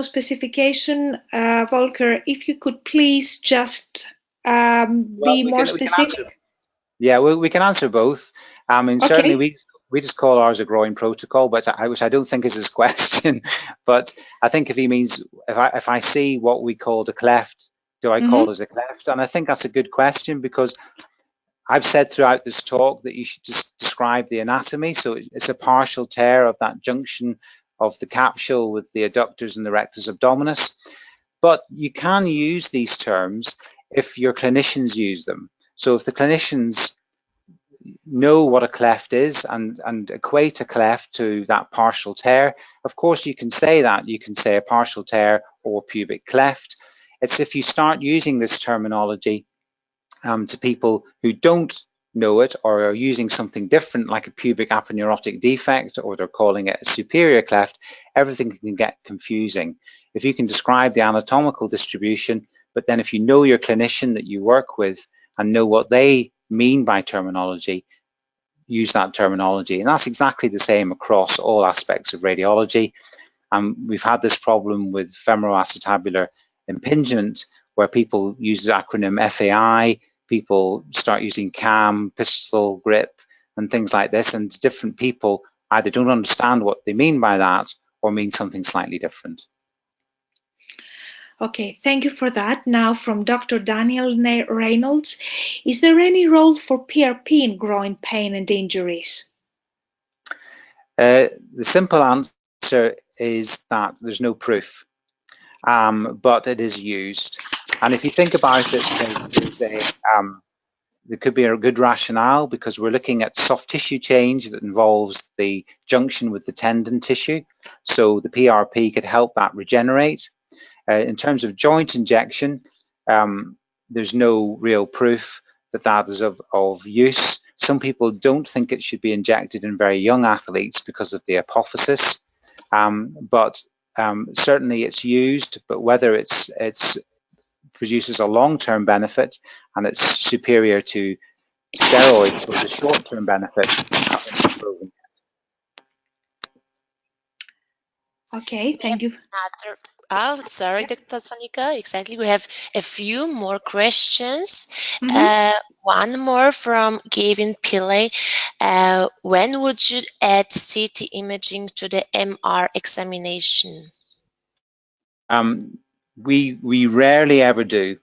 specification, Volker. If you could please just be more specific. Yeah, we can answer both. I mean, okay. Certainly we just call ours a groin protocol, but which I don't think is his question. But I think if he means if I see what we call the cleft, do I call it a cleft? And I think that's a good question, because I've said throughout this talk that you should just describe the anatomy. So it's a partial tear of that junction of the capsule with the adductors and the rectus abdominis. But you can use these terms if your clinicians use them. So if the clinicians know what a cleft is and equate a cleft to that partial tear, of course you can say that. You can say a partial tear or pubic cleft. It's if you start using this terminology to people who don't know it or are using something different like a pubic aponeurotic defect, or they're calling it a superior cleft, everything can get confusing. If you can describe the anatomical distribution, but then if you know your clinician that you work with and know what they mean by terminology, use that terminology. And that's exactly the same across all aspects of radiology. We've had this problem with femoroacetabular impingement, where people use the acronym FAI, people start using CAM, pistol grip, and things like this, and different people either don't understand what they mean by that or mean something slightly different. Okay, thank you for that. Now from Dr. Daniel Reynolds, is there any role for PRP in groin pain and injuries? The simple answer is that there's no proof, but it is used. And if you think about it, there could be a good rationale, because we're looking at soft tissue change that involves the junction with the tendon tissue. So the PRP could help that regenerate. In terms of joint injection, there's no real proof that that is of use. Some people don't think it should be injected in very young athletes because of the apophysis, but certainly it's used. But whether it's produces a long-term benefit and it's superior to steroids for the short-term benefit hasn't been proven. Okay, thank you. Oh, sorry, Dr. Sonika. Exactly. We have a few more questions. One more from Gavin Pillay. When would you add CT imaging to the MR examination? We rarely ever do.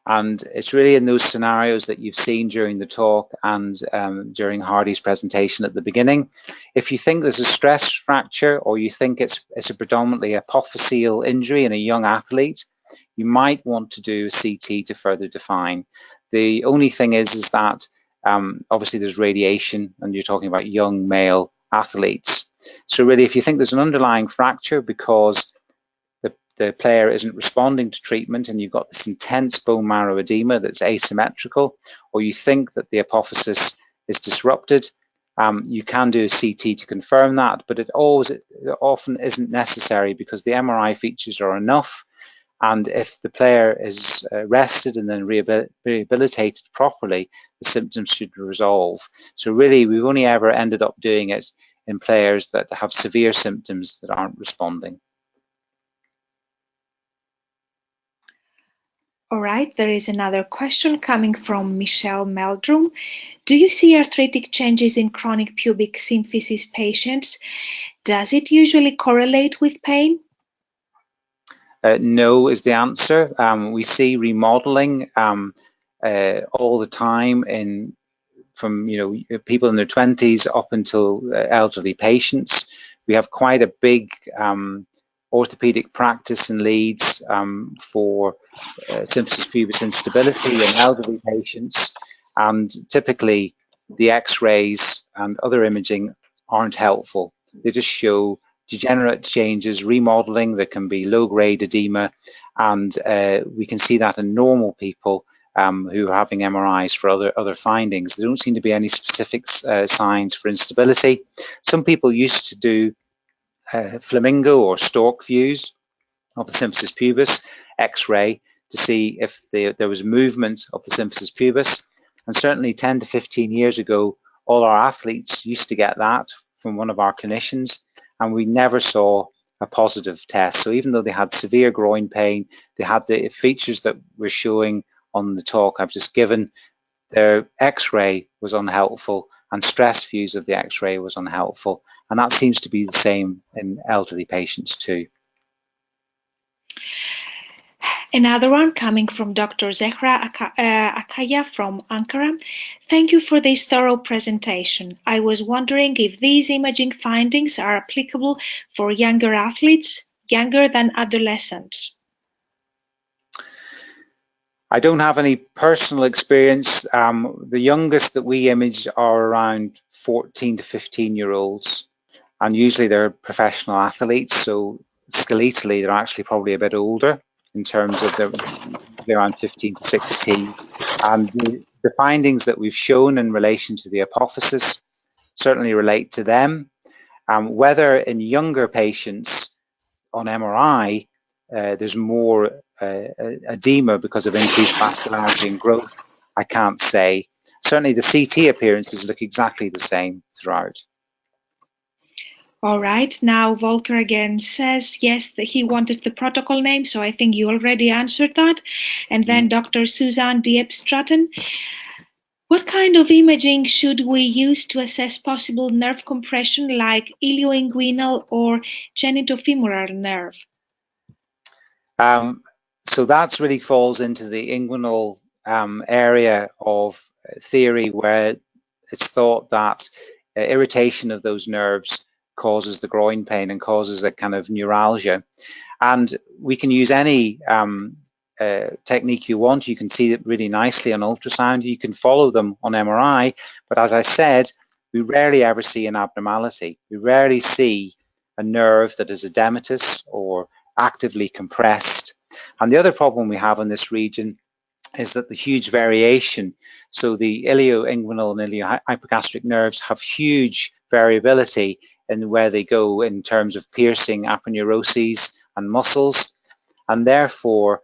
And it's really in those scenarios that you've seen during the talk and during Hardy's presentation at the beginning. If you think there's a stress fracture, or you think it's a predominantly apophyseal injury in a young athlete, you might want to do a CT to further define. The only thing is that obviously there's radiation, and you're talking about young male athletes. So really, if you think there's an underlying fracture because the player isn't responding to treatment and you've got this intense bone marrow edema that's asymmetrical, or you think that the apophysis is disrupted, you can do a CT to confirm that, but it often isn't necessary because the MRI features are enough. And if the player is rested and then rehabilitated properly, the symptoms should resolve. So really, we've only ever ended up doing it in players that have severe symptoms that aren't responding. All right, there is another question coming from Michelle Meldrum. Do you see arthritic changes in chronic pubic symphysis patients? Does it usually correlate with pain? No is the answer. We see remodeling all the time from people in their 20s up until elderly patients. We have quite a big orthopedic practice in Leeds for symphysis pubis instability in elderly patients, and typically the x-rays and other imaging aren't helpful. They just show degenerate changes, remodeling. There can be low-grade edema, and we can see that in normal people who are having MRIs for other findings. There don't seem to be any specific signs for instability. Some people used to do flamingo or stork views of the symphysis pubis, X-ray, to see if there was movement of the symphysis pubis. And certainly 10 to 15 years ago, all our athletes used to get that from one of our clinicians, and we never saw a positive test. So even though they had severe groin pain, they had the features that we're showing on the talk I've just given, their X-ray was unhelpful, and stress views of the X-ray was unhelpful. And that seems to be the same in elderly patients too. Another one coming from Dr. Zehra Akaya from Ankara. Thank you for this thorough presentation. I was wondering if these imaging findings are applicable for younger athletes, younger than adolescents. I don't have any personal experience. The youngest that we image are around 14 to 15-year-olds, and usually they're professional athletes, so skeletally they're actually probably a bit older in terms of they're around 15 to 16, and the findings that we've shown in relation to the apophysis certainly relate to them. Whether in younger patients on MRI, there's more edema because of increased vascularity and growth, I can't say. Certainly the CT appearances look exactly the same throughout. All right, now Volker again says, yes, that he wanted the protocol name, so I think you already answered that. And then Dr. Suzanne Diep-Stratton, what kind of imaging should we use to assess possible nerve compression like ilioinguinal or genitofemoral nerve? So that really falls into the inguinal area of theory, where it's thought that irritation of those nerves causes the groin pain and causes a kind of neuralgia. And we can use any technique you want. You can see it really nicely on ultrasound. You can follow them on MRI. But as I said, we rarely ever see an abnormality. We rarely see a nerve that is edematous or actively compressed. And the other problem we have in this region is that the huge variation. So the ilioinguinal and iliohypogastric nerves have huge variability in where they go in terms of piercing aponeuroses and muscles, and therefore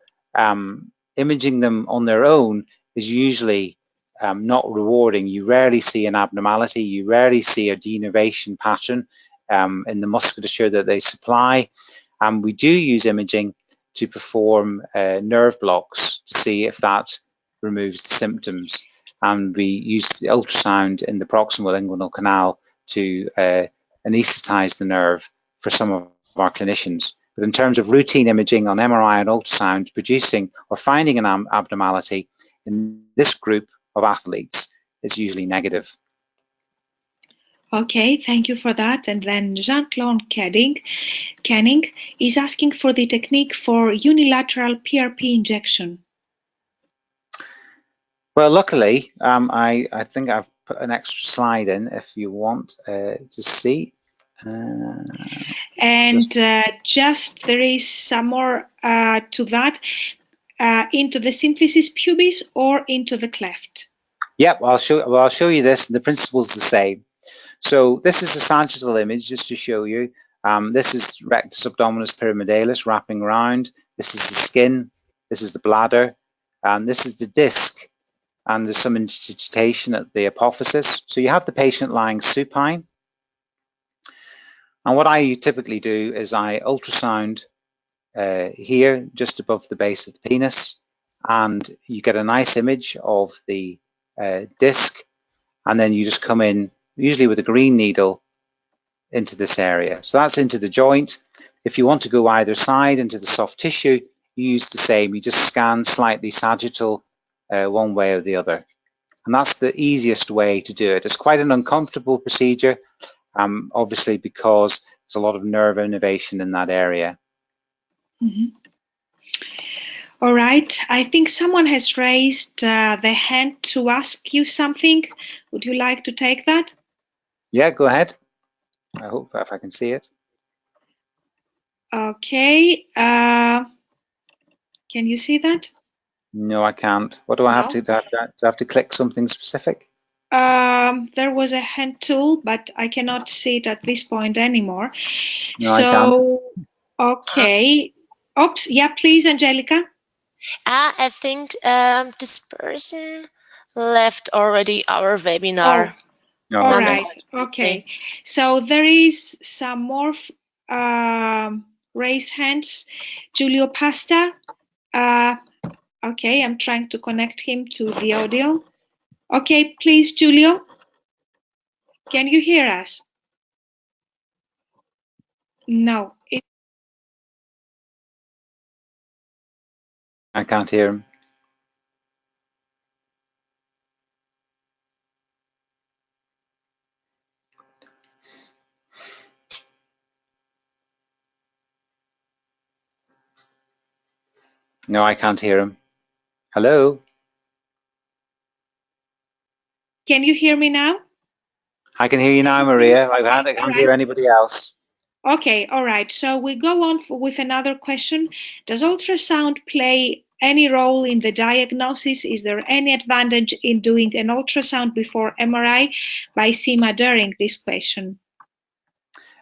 imaging them on their own is usually not rewarding. You rarely see an abnormality, you rarely see a denervation pattern in the musculature that they supply. And we do use imaging to perform nerve blocks to see if that removes the symptoms. And we use the ultrasound in the proximal inguinal canal to anesthetize the nerve for some of our clinicians. But in terms of routine imaging on MRI and ultrasound, producing or finding an abnormality in this group of athletes is usually negative. Okay, thank you for that. And then Jean-Claude Canning is asking for the technique for unilateral PRP injection. Well, luckily, I think I've put an extra slide in if you want to see. Just there is some more to that, into the symphysis pubis or into the cleft. Yep, I'll show you this. The principle's the same. So this is a sagittal image just to show you. This is rectus abdominis pyramidalis wrapping around. This is the skin. This is the bladder, and this is the disc. And there's some indigitation at the apophysis. So you have the patient lying supine. And what I typically do is I ultrasound here just above the base of the penis, and you get a nice image of the disc, and then you just come in, usually with a green needle, into this area. So that's into the joint. If you want to go either side into the soft tissue, you use the same. You just scan slightly sagittal one way or the other. And that's the easiest way to do it. It's quite an uncomfortable procedure, obviously, because there's a lot of nerve innervation in that area. Mm-hmm. All right, I think someone has raised their hand to ask you something. Would you like to take that? Yeah, go ahead. I hope if I can see it. Okay, can you see that? No, I can't. What do I have to do? Do I have to click something specific? There was a hand tool, but I cannot see it at this point anymore. No, I can't. Okay. Oops, yeah, please, Angelica. I think this person left already our webinar. Oh, no, all right, okay. So there is some more raised hands. Giulio Pasta. Okay, I'm trying to connect him to the audio. Okay, please, Giulio. Can you hear us? No. I can't hear him. No, I can't hear him. Hello? Can you hear me now? I can hear you now, Maria. I can't hear anybody else. Okay, all right. So we go on with another question. Does ultrasound play any role in the diagnosis? Is there any advantage in doing an ultrasound before MRI? By Seema during this question.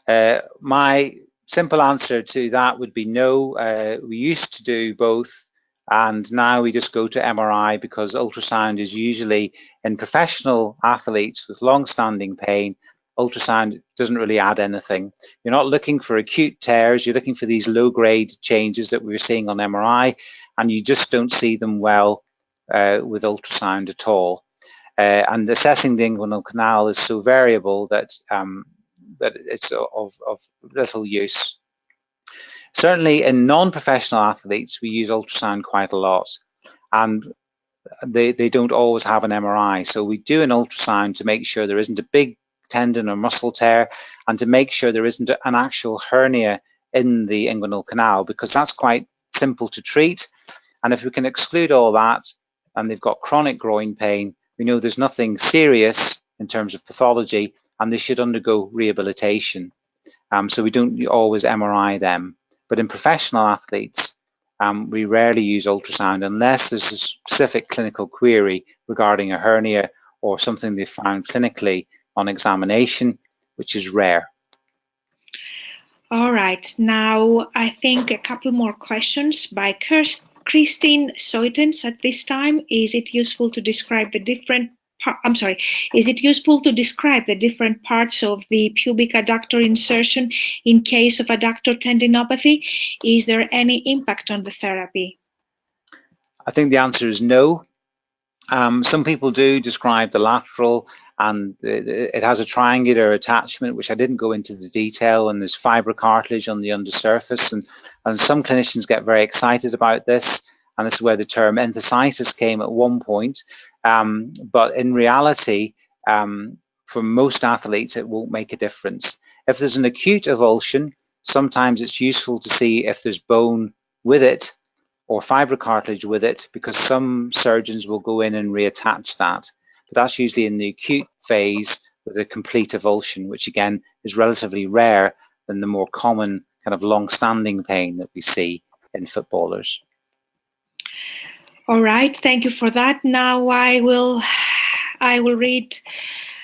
My simple answer to that would be no. We used to do both, and now we just go to MRI because ultrasound is usually in professional athletes with long-standing pain. Ultrasound doesn't really add anything. You're not looking for acute tears, you're looking for these low-grade changes that we're seeing on MRI, and you just don't see them well with ultrasound at all. And assessing the inguinal canal is so variable that that it's of little use. Certainly in non-professional athletes, we use ultrasound quite a lot, and they don't always have an MRI. So we do an ultrasound to make sure there isn't a big tendon or muscle tear, and to make sure there isn't an actual hernia in the inguinal canal, because that's quite simple to treat. And if we can exclude all that, and they've got chronic groin pain, we know there's nothing serious in terms of pathology, and they should undergo rehabilitation. So we don't always MRI them. But in professional athletes, we rarely use ultrasound unless there's a specific clinical query regarding a hernia or something they found clinically on examination, which is rare. All right, now I think a couple more questions by Christine Soitens at this time. Is it useful to describe the different is it useful to describe the different parts of the pubic adductor insertion in case of adductor tendinopathy? Is there any impact on the therapy? I think the answer is no. Some people do describe the lateral, and it has a triangular attachment, which I didn't go into the detail, and there's fibrocartilage on the undersurface, and some clinicians get very excited about this, and this is where the term enthesitis came at one point. But in reality, for most athletes, it won't make a difference. If there's an acute avulsion, sometimes it's useful to see if there's bone with it or fibrocartilage with it, because some surgeons will go in and reattach that. But that's usually in the acute phase with a complete avulsion, which again is relatively rare than the more common kind of long-standing pain that we see in footballers. All right, thank you for that. Now I will read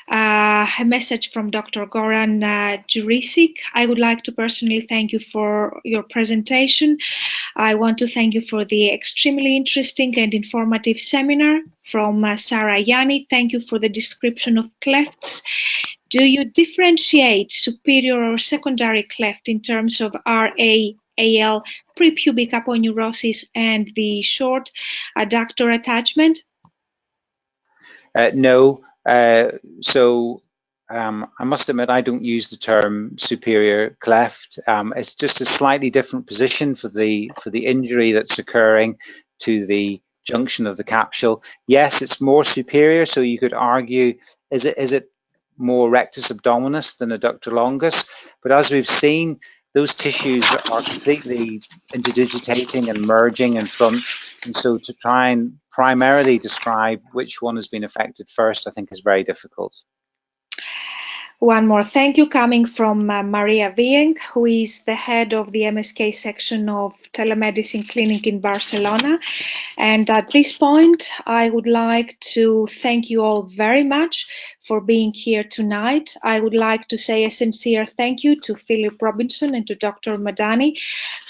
a message from Dr. Goran Jurisic. I would like to personally thank you for your presentation. I want to thank you for the extremely interesting and informative seminar. From Sarah Yanni, thank you for the description of clefts. Do you differentiate superior or secondary cleft in terms of RA-AL, prepubic aponeurosis, and the short adductor attachment? No. I must admit I don't use the term superior cleft. It's just a slightly different position for the injury that's occurring to the junction of the capsule. Yes, it's more superior, so you could argue, is it more rectus abdominis than adductor longus? But as we've seen, those tissues are completely interdigitating and merging in front, and so to try and primarily describe which one has been affected first, I think is very difficult. One more thank you coming from Maria Vieng, who is the head of the MSK section of telemedicine clinic in Barcelona. And at this point, I would like to thank you all very much for being here tonight. I would like to say a sincere thank you to Philip Robinson and to Dr. Madani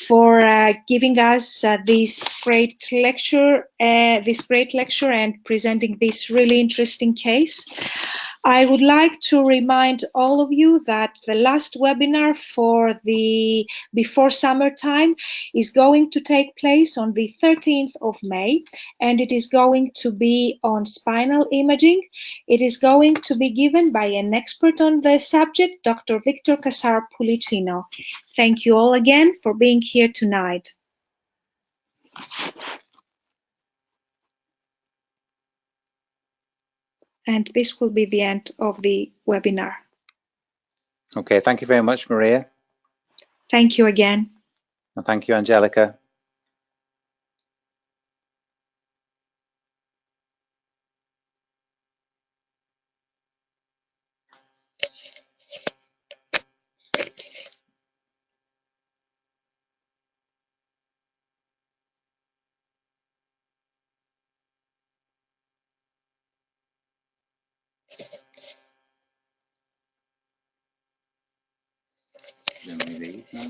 for giving us this great lecture and presenting this really interesting case. I would like to remind all of you that the last webinar for the before summertime is going to take place on the 13th of May, and it is going to be on spinal imaging. It is going to be given by an expert on the subject, Dr. Victor Casar Pulicino. Thank you all again for being here tonight. And this will be the end of the webinar. Okay, thank you very much, Maria. Thank you again. And thank you, Angelica. Then we leave now.